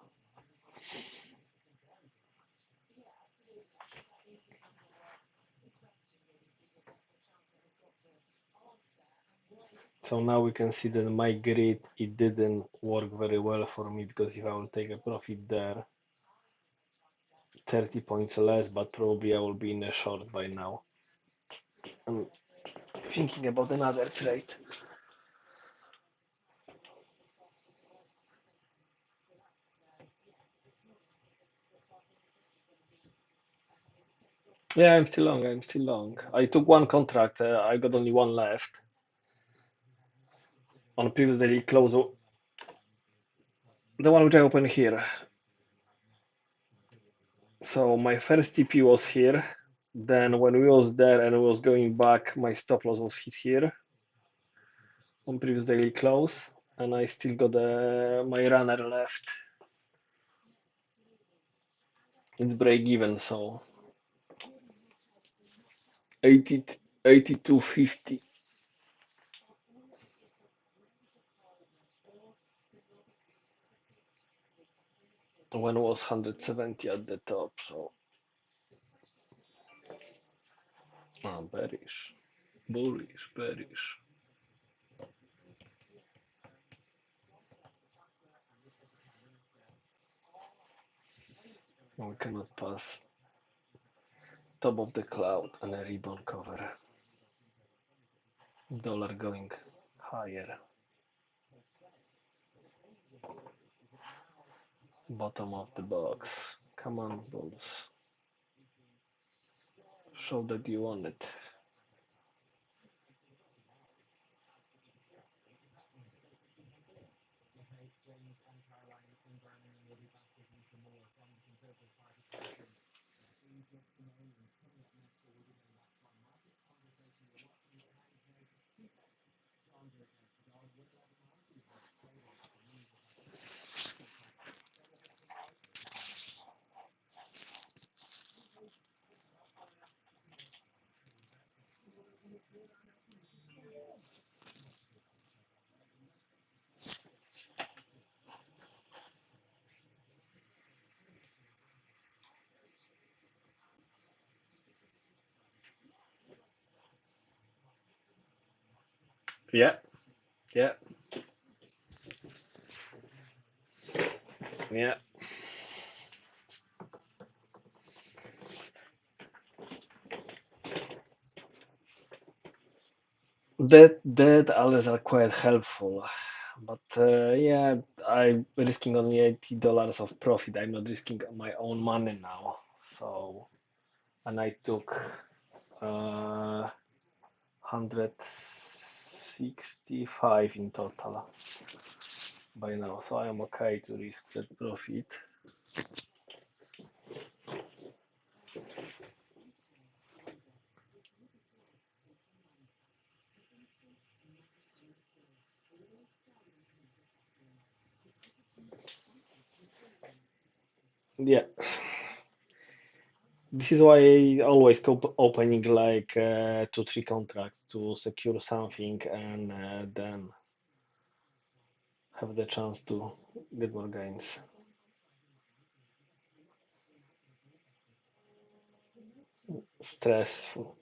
So now we can see that my grid, it didn't work very well for me, because if I will take a profit there, 30 points less, but probably I will be in a short by now. I'm thinking about another trade. Yeah, I'm still long. I'm still long. I took one contract. I got only one left. On previous daily close, the one which I opened here. So my first TP was here. Then when we was there and we was going back, my stop loss was hit here on previous daily close, and I still got my runner left. It's break even, so 80, 82.50. When was 170 at the top, so bearish, bullish, bearish. We cannot pass top of the cloud and a ribbon cover. Dollar going higher. Bottom of the box. Come on, bulls. Show that you want it. Yeah, yeah, yeah. That others are quite helpful, but yeah, I'm risking only $80 of profit. I'm not risking my own money now. So, and I took 165 in total by now, so I am okay to risk that profit. Yeah, this is why I always opening like 2, 3 contracts to secure something and then have the chance to get more gains. Stressful.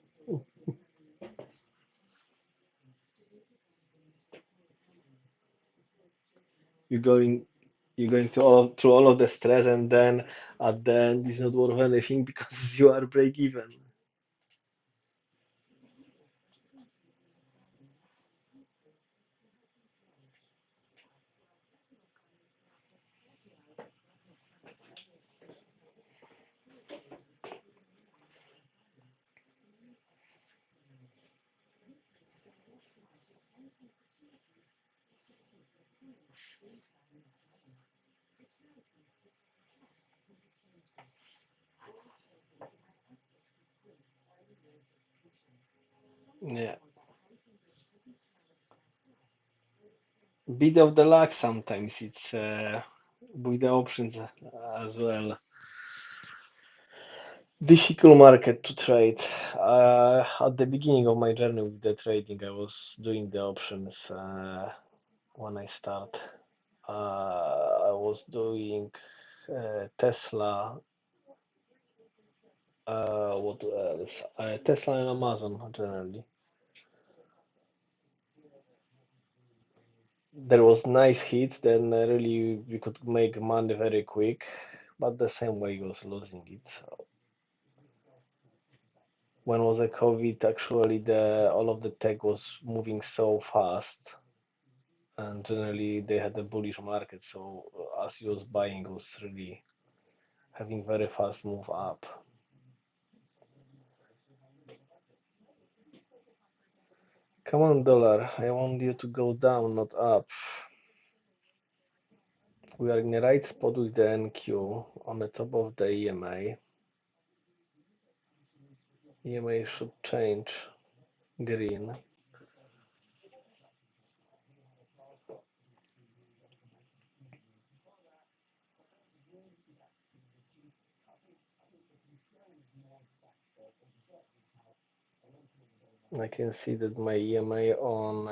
You're going you're going to through all of the stress and then at the end it's not worth anything because you are break even. Yeah. Bit of the luck sometimes. It's with the options as well. Difficult market to trade. At the beginning of my journey with the trading, I was doing the options when I start. I was doing Tesla. What else? Tesla and Amazon generally. There was nice hits. Then really we could make money very quick. but the same way he was losing it. So when was the COVID, actually the all of the tech was moving so fast, and generally they had a bullish market. So as he was buying, it was really having very fast move up. Come on, dollar. I want you to go down, not up. We are in the right spot with the NQ on the top of the EMA. EMA should change green. I can see that my EMA on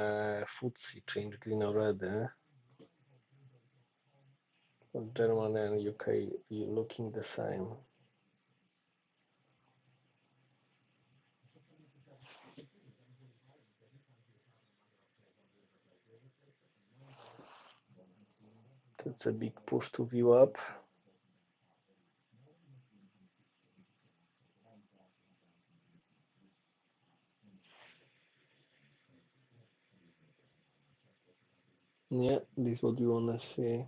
FTSE changed green already. But Germany and UK looking the same. That's a big push to view up. Yeah, this is what we wanna see.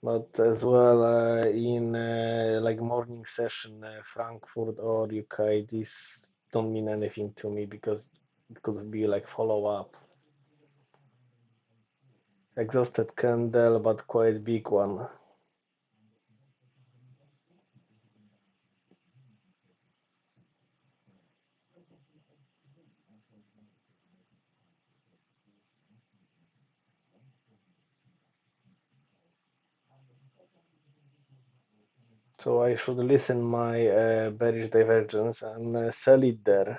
But as well in like morning session, Frankfurt or UK, this don't mean anything to me because it could be like follow up. Exhausted candle, but quite big one. So I should listen my bearish divergence and sell it there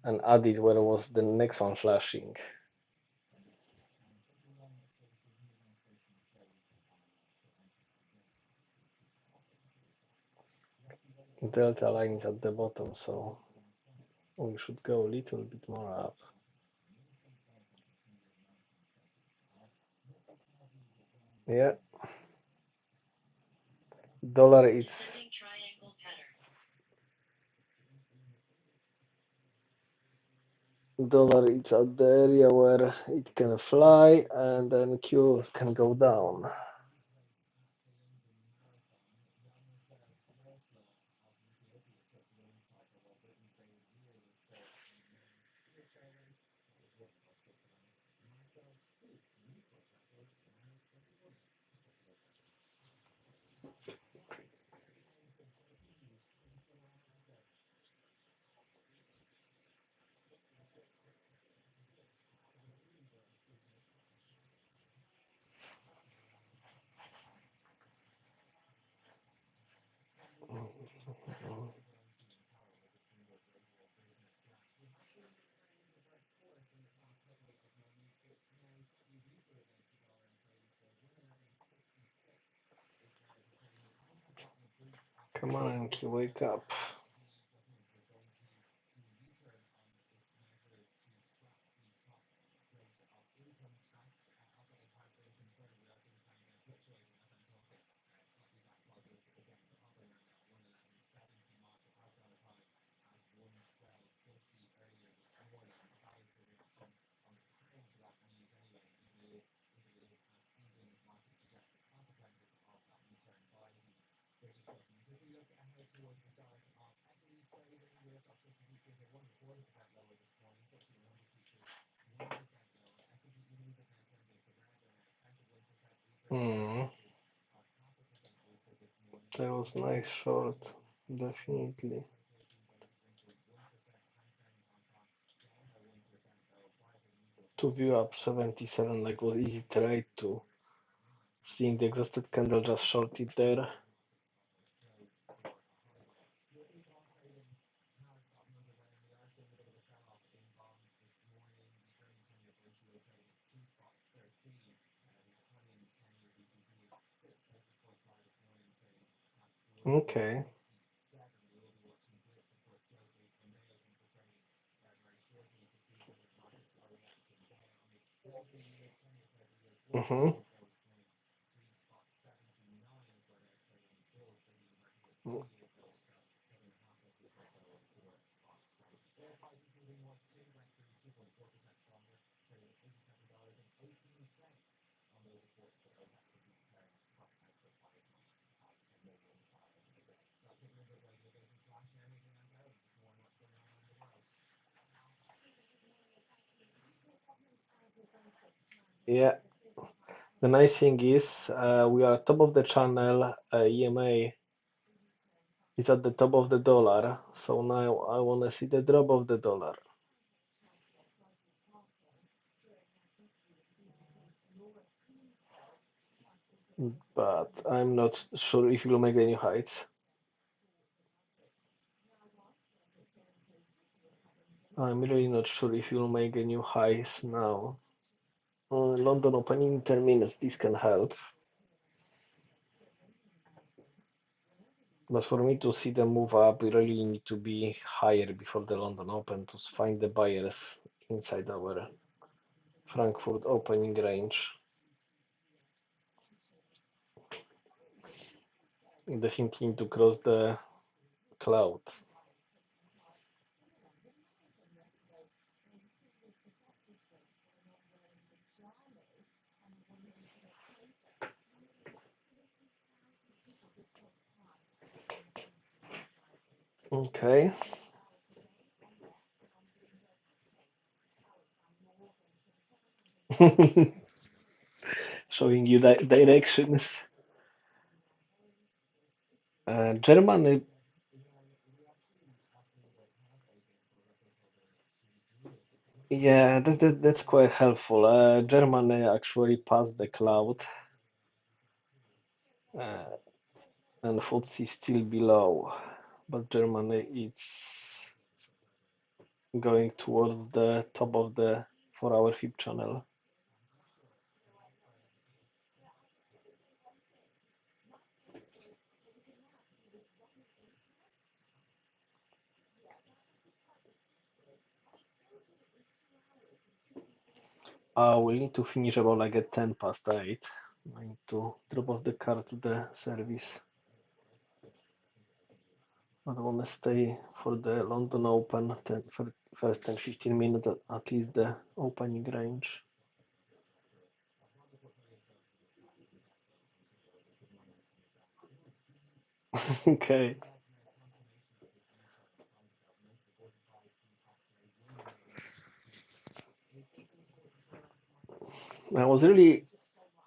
and add it where was the next one flashing. Delta line is at the bottom, so we should go a little bit more up. Yeah. Dollar is Descending triangle pattern. dollar is at the area where it can fly and then Q can go down. Come on, Q, wake up. Hmm. That was nice short, definitely. To view up 77 like was easy trade to seeing the exhausted candle just short it there. Okay. Mm-hmm. Yeah, the nice thing is we are top of the channel. EMA is at the top of the dollar, so now I want to see the drop of the dollar. But I'm not sure if it will make any heights. I'm really not sure if it will make a new highs now. London opening 10 minutes, this can help. But for me to see the move up, we really need to be higher before the London Open to find the buyers inside our Frankfurt opening range. Definitely need to cross the cloud. Okay. Showing you directions. Germany, yeah, that's quite helpful. Germany actually passed the cloud, uh, and FTSE still below, but Germany is going towards the top of the 4-hour FIB channel. We need to finish about like at 10 past 8. I need to drop off the car to the service. But I want to stay for the London Open for first 10-15 minutes at least the opening range. Okay. I was really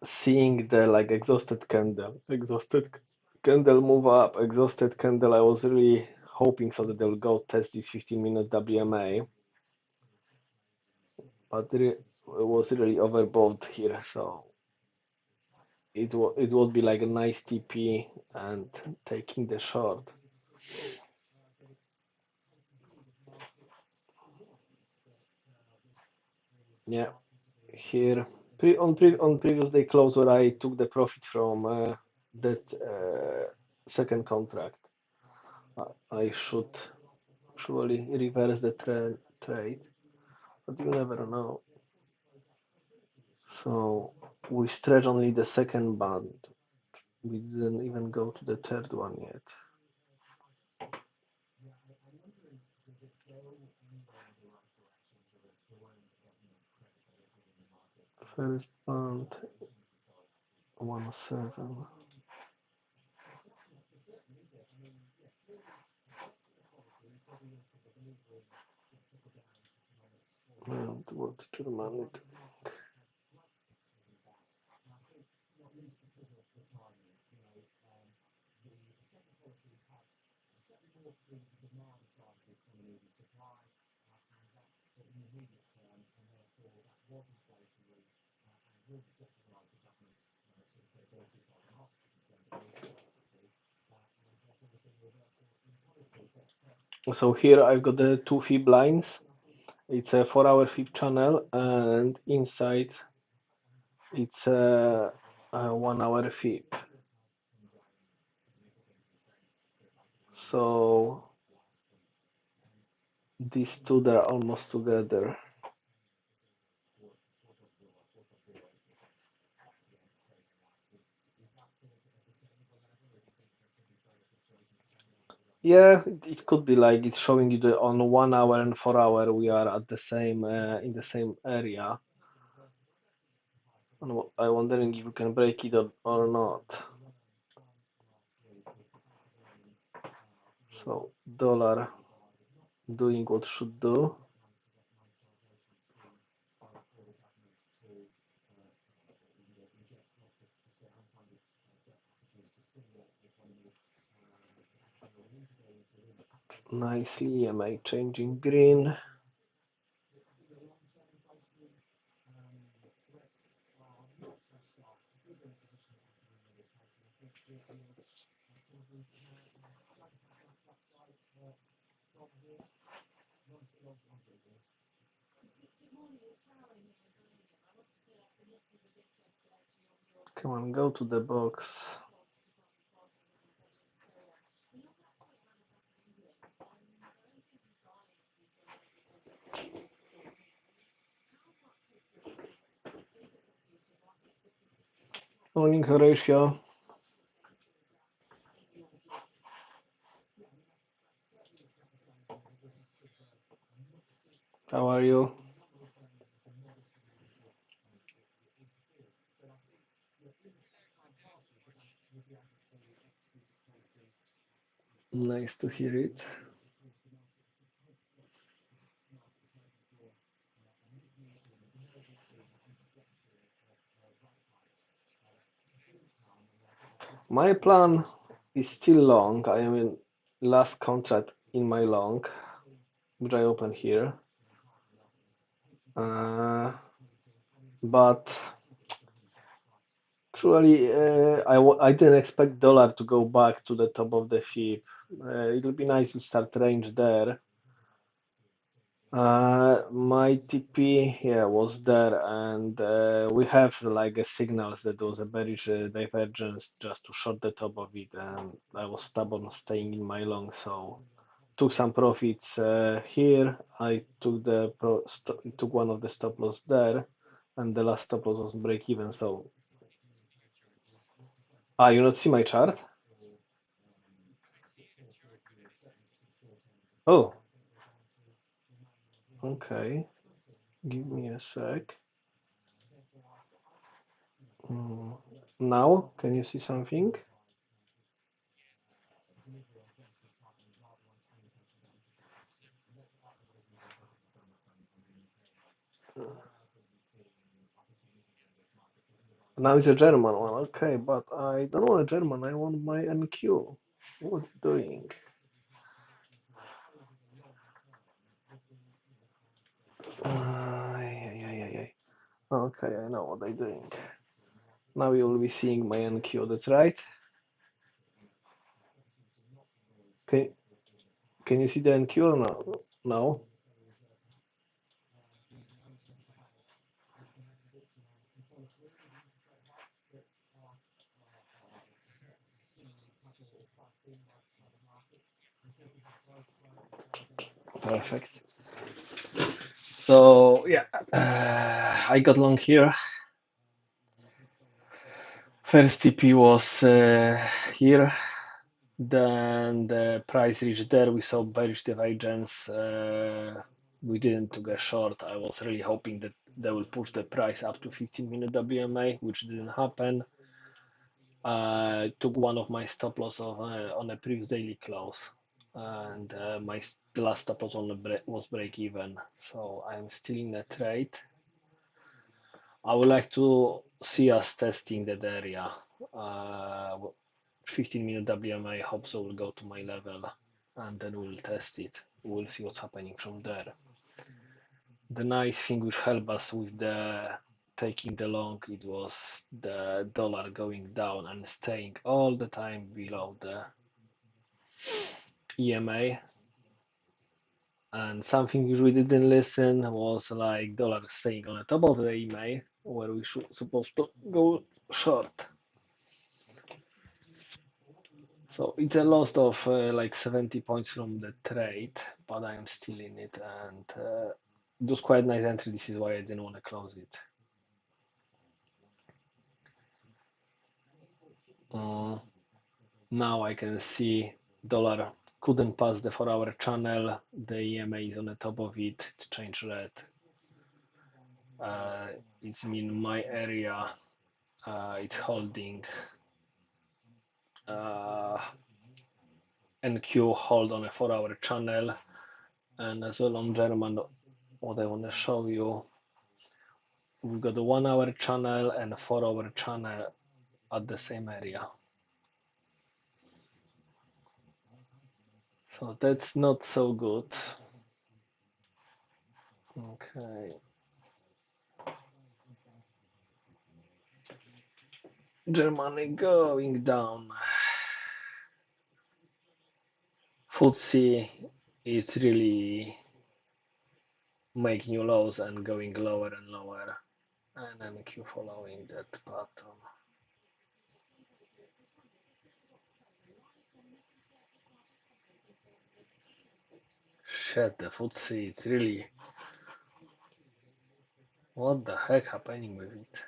seeing the like exhausted candle move up, exhausted candle. I was really hoping so that they'll go test this 15-minute WMA, but it was really overbought here, so it would be like a nice TP and taking the short. Yeah, here on previous day close where I took the profit from that second contract. I should surely reverse the trade, but you never know. So we stretch only the second band. We didn't even go to the third one yet. First band 1.7. And what Germany? So here I've got the two fib lines. It's a 4-hour fib channel, and inside it's a 1-hour fib. So these two they're almost together. Yeah, it could be like it's showing you the on 1 hour and 4 hour we are at the same in the same area. And I'm wondering if you can break it or not. So dollar doing what should do. Nicely, EMA changing green. Come on, go to the box. Morning, Horatio. How are you? Nice to hear it. My plan is still long. I am in last contract in my long, which I open here. Uh, but truly, I didn't expect dollar to go back to the top of the ship. It'll be nice to start range there. My TP, yeah, was there, and we have like a signals that there was a bearish divergence just to short the top of it, and I was stubborn staying in my long, so took some profits here. I took took one of the stop loss there, and the last stop loss was break even. So, you not see my chart? Oh, okay. Give me a sec. Mm. Now, can you see something? Now it's a German one. Okay, but I don't want a German. I want my NQ. What are you doing? Ay, ay, ay, ay. Okay, I know what they're doing. Now you will be seeing my NQ. That's right. Can can you see the NQ or no? No. Perfect. So yeah, I got long here. First TP was here. Then the price reached there. We saw bearish divergence. We didn't took a short. I was really hoping that they will push the price up to 15-minute WMA, which didn't happen. I took one of my stop loss on a previous daily close, and the last stop loss on was break even. So I'm still in a trade. I would like to see us testing that area. 15-minute WMA, hope so will go to my level, and then we'll test it. We'll see what's happening from there. The nice thing which helped us with the taking the long, it was the dollar going down and staying all the time below the EMA. And something which we didn't listen was like dollar staying on the top of the EMA, where we should supposed to go short. So it's a loss of like 70 points from the trade, but I'm still in it, and it was quite nice entry. This is why I didn't want to close it. Uh, Now I can see dollar couldn't pass the 4-hour channel. The EMA is on the top of it. It's changed red. It's in my area. It's holding NQ hold on a 4-hour channel, and as well on German. What I want to show you, we've got a 1-hour channel and a 4-hour channel at the same area. So that's not so good. Okay. Germany going down. FTSE is really making new lows and going lower and lower, and then Q following that pattern. Shit, the FTSE, it's really, what the heck happening with it?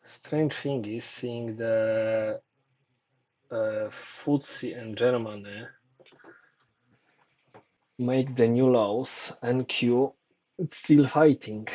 Strange thing is seeing the FTSE and Germany make the new lows, and Q it's still fighting.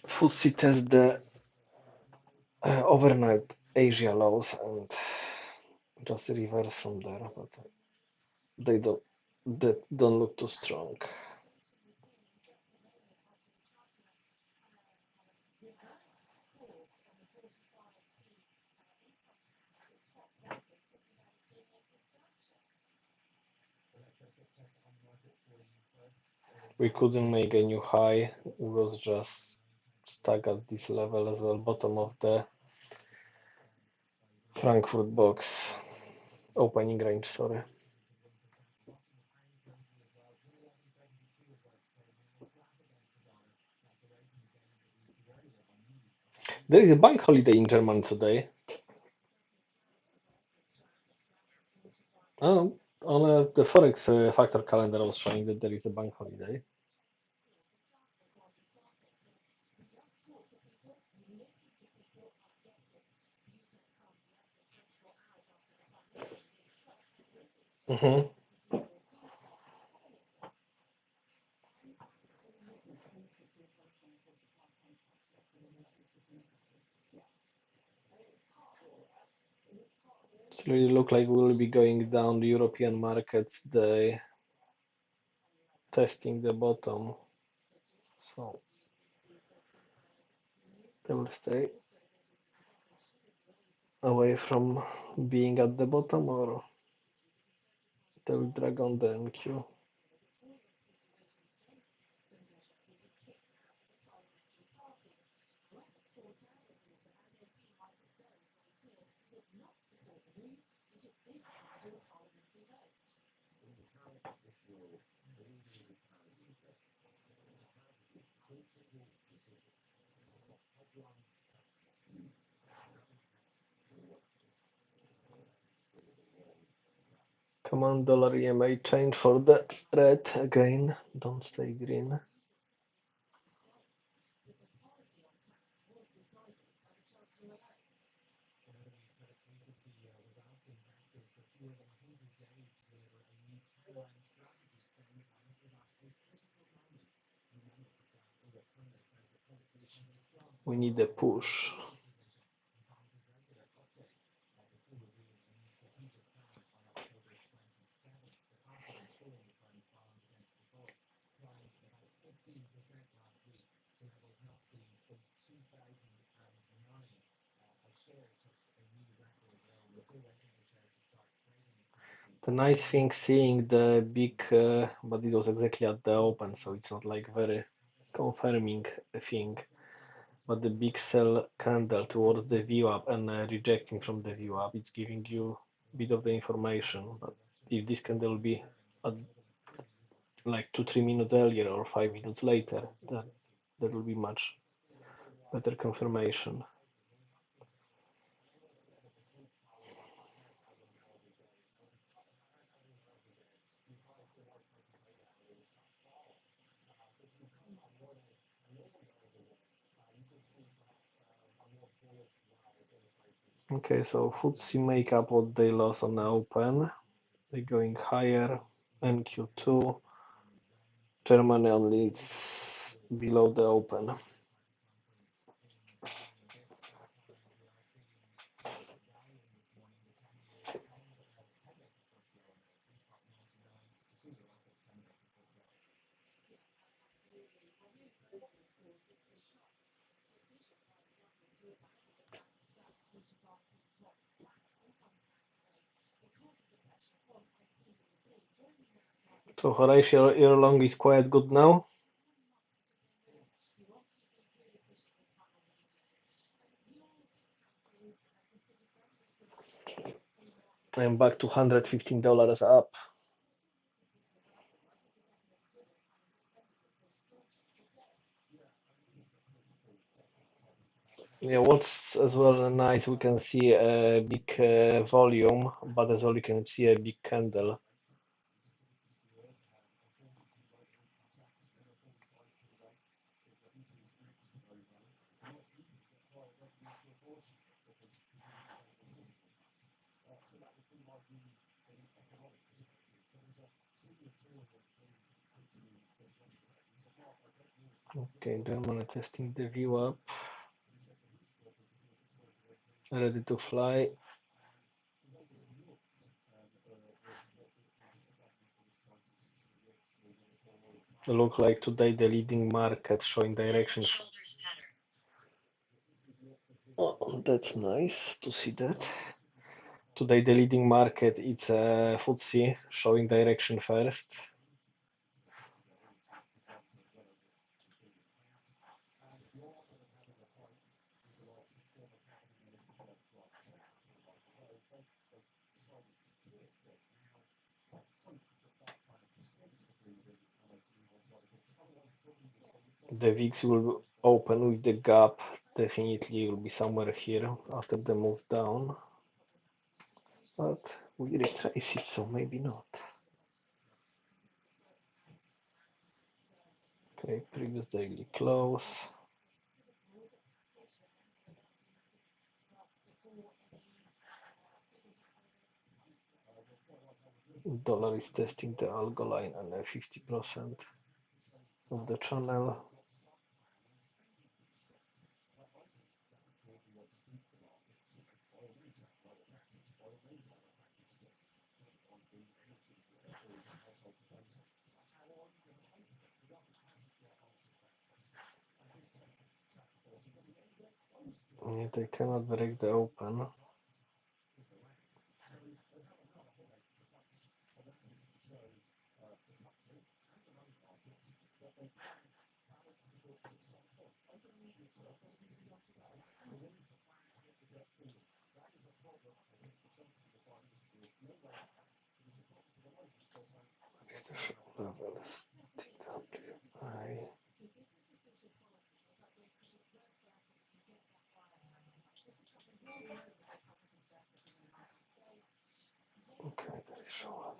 FTSE test the overnight Asia lows and just reverse from there, but they don't look too strong. We couldn't make a new high. It was just stuck at this level as well, bottom of the Frankfurt box opening range, sorry. There is a bank holiday in Germany today. On the Forex factor calendar was showing that there is a bank holiday. Mhm. It really look like we will be going down the European markets. They testing the bottom, so they will stay away from being at the bottom, or they will drag on the NQ. Come on, dollar EMA change for the red again. Don't stay green. We need a push. The nice thing seeing the big, but it was exactly at the open, so it's not like very confirming thing. But the big sell candle towards the view up and rejecting from the view up, it's giving you a bit of the information. But if this candle will be at like 2-3 minutes earlier or 5 minutes later, that will be much better confirmation. Okay, so FTSE make up what they lost on the open. They're going higher. NQ2. Germany only it's below the open. So Horatio, your long is quite good now. I'm back to $115 up. Yeah, what's as well nice, we can see a big volume, but as well you can see a big candle. Okay, Germany testing the view up, ready to fly. Look like today the leading market showing direction. Shoulders pattern. Oh, that's nice to see that. Today the leading market it's FTSE showing direction first. The VIX will open with the gap. Definitely will be somewhere here after the move down. But we retrace it, so maybe not. Okay, previous daily close. Dollar is testing the algo line and 50% of the channel. Yeah, they cannot break the open. Levels TWI. Okay, there is show.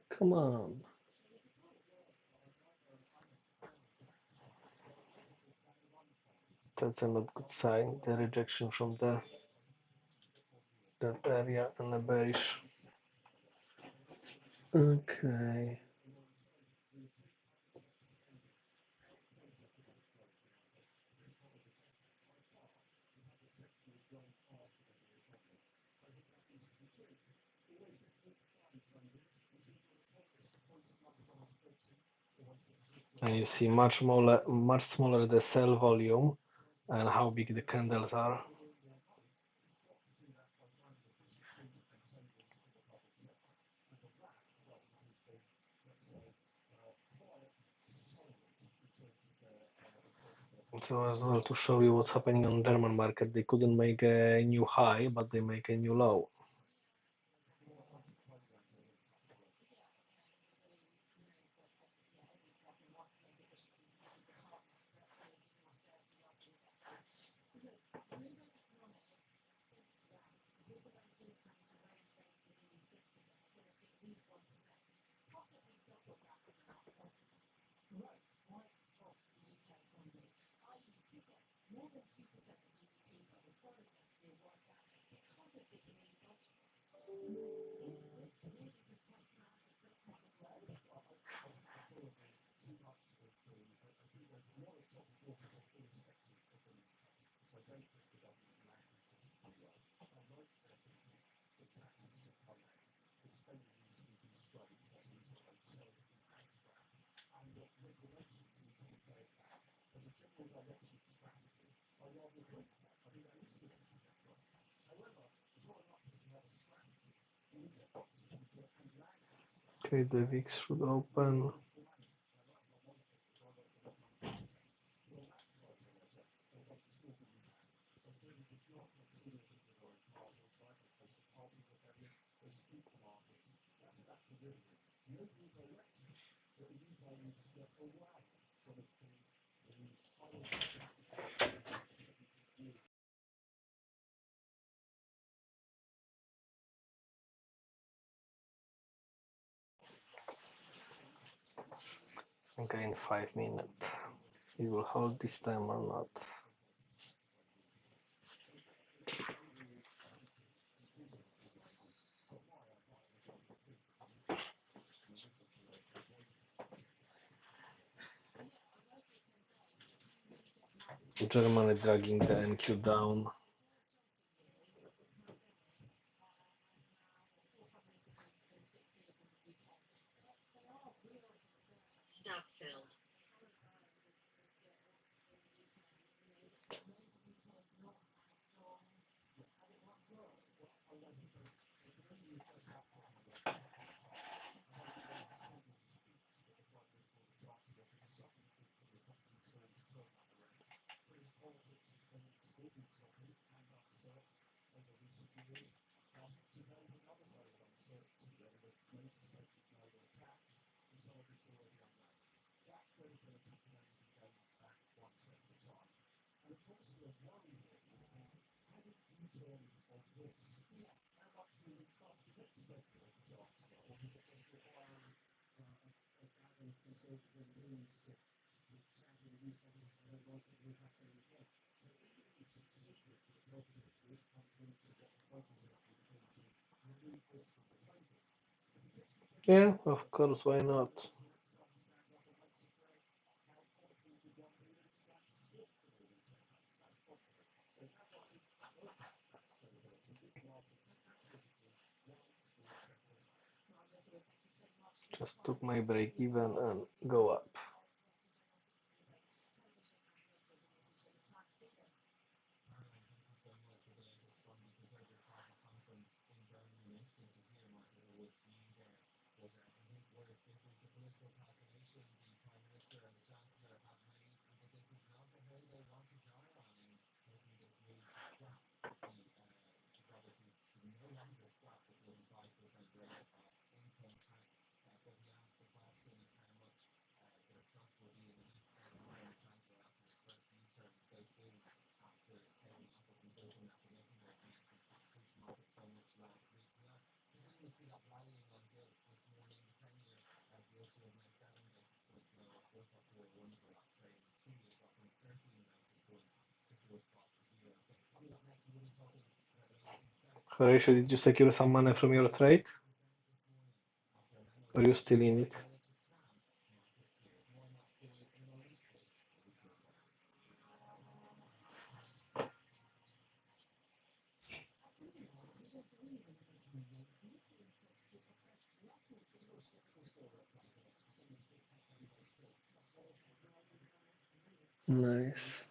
Come on. That's a not good sign. The rejection from that area and a bearish. Okay. And you see much smaller the sell volume and how big the candles are. So as well to show you what's happening on German market, they couldn't make a new high, but they make a new low. Okay, the VIX should open. Okay, in 5 minutes. It will hold this time or not. Germany dragging the NQ down. Stop filled. Yeah, of course, why not? Just took my break even and go up. Horatio, did you secure some money from your trade? Or are you still in it? Nice.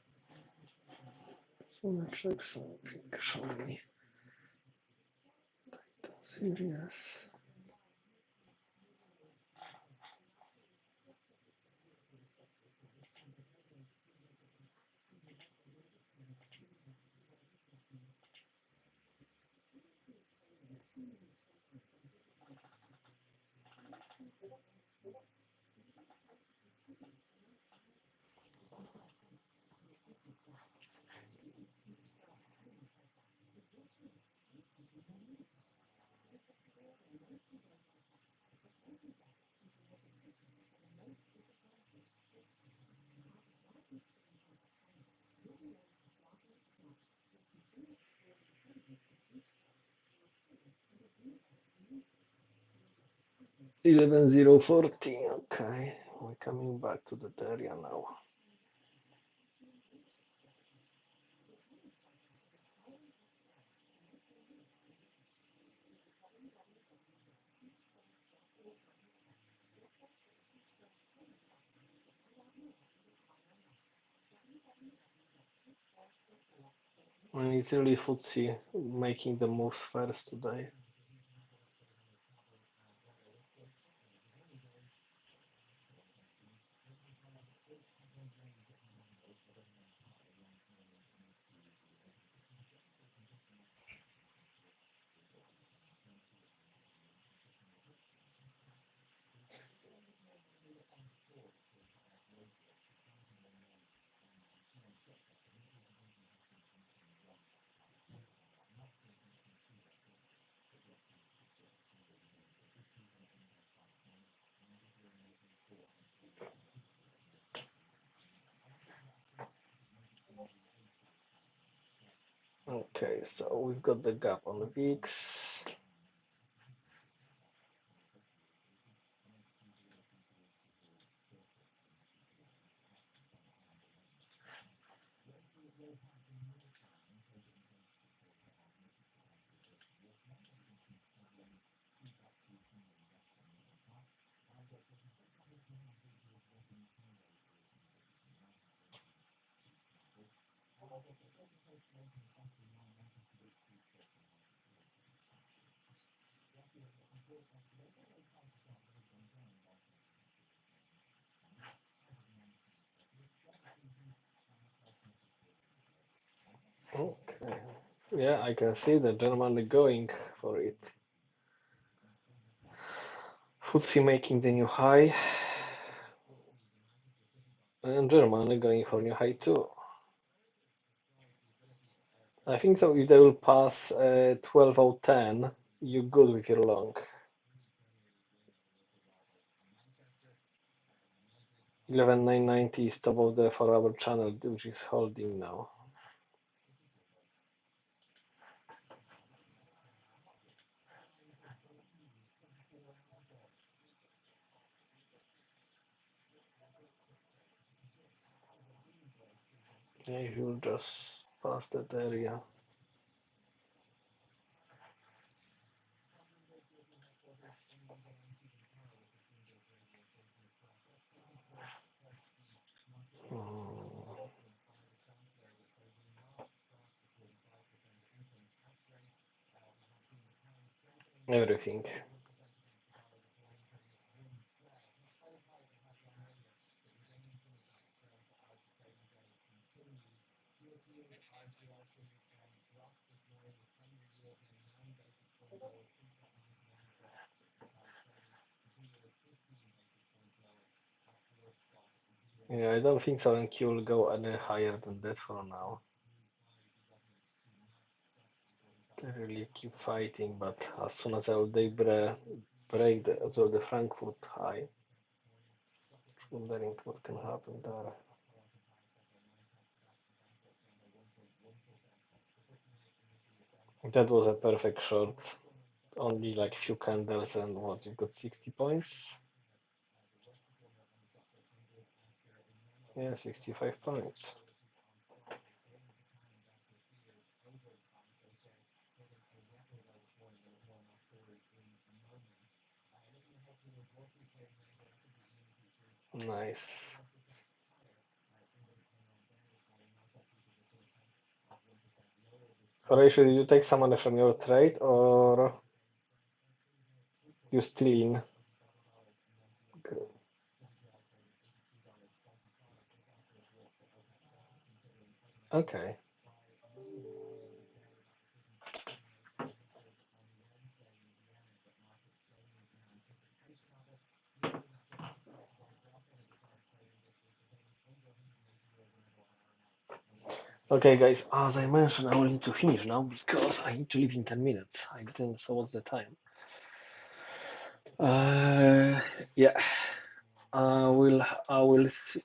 So let's check something. Show me. Serious. 11,040. Okay, we're coming back to that area now. And it's really footsie making the moves first today. Okay, so we've got the gap on the VIX. Okay. Yeah, I can see the Germany going for it. FTSE making the new high, and Germany going for new high too. I think so. If they will pass 12,010, you're good with your long. 11,990 is top of the 4-hour channel, which is holding now. Yeah, if you just pass that area. Mm, everything. Yeah, I don't think Solanke will go any higher than that for now. They really keep fighting, but as soon as they break as well the Frankfurt high, wondering what can happen there. That was a perfect short. Only like few candles and what, you've got 60 points? Yeah, 65 points. Nice. Horatio, did you take some money from your trade or you still in? Okay. Okay, guys, as I mentioned, I will need to finish now because I need to leave in 10 minutes. I didn't, so what's the time? Yeah, I will see.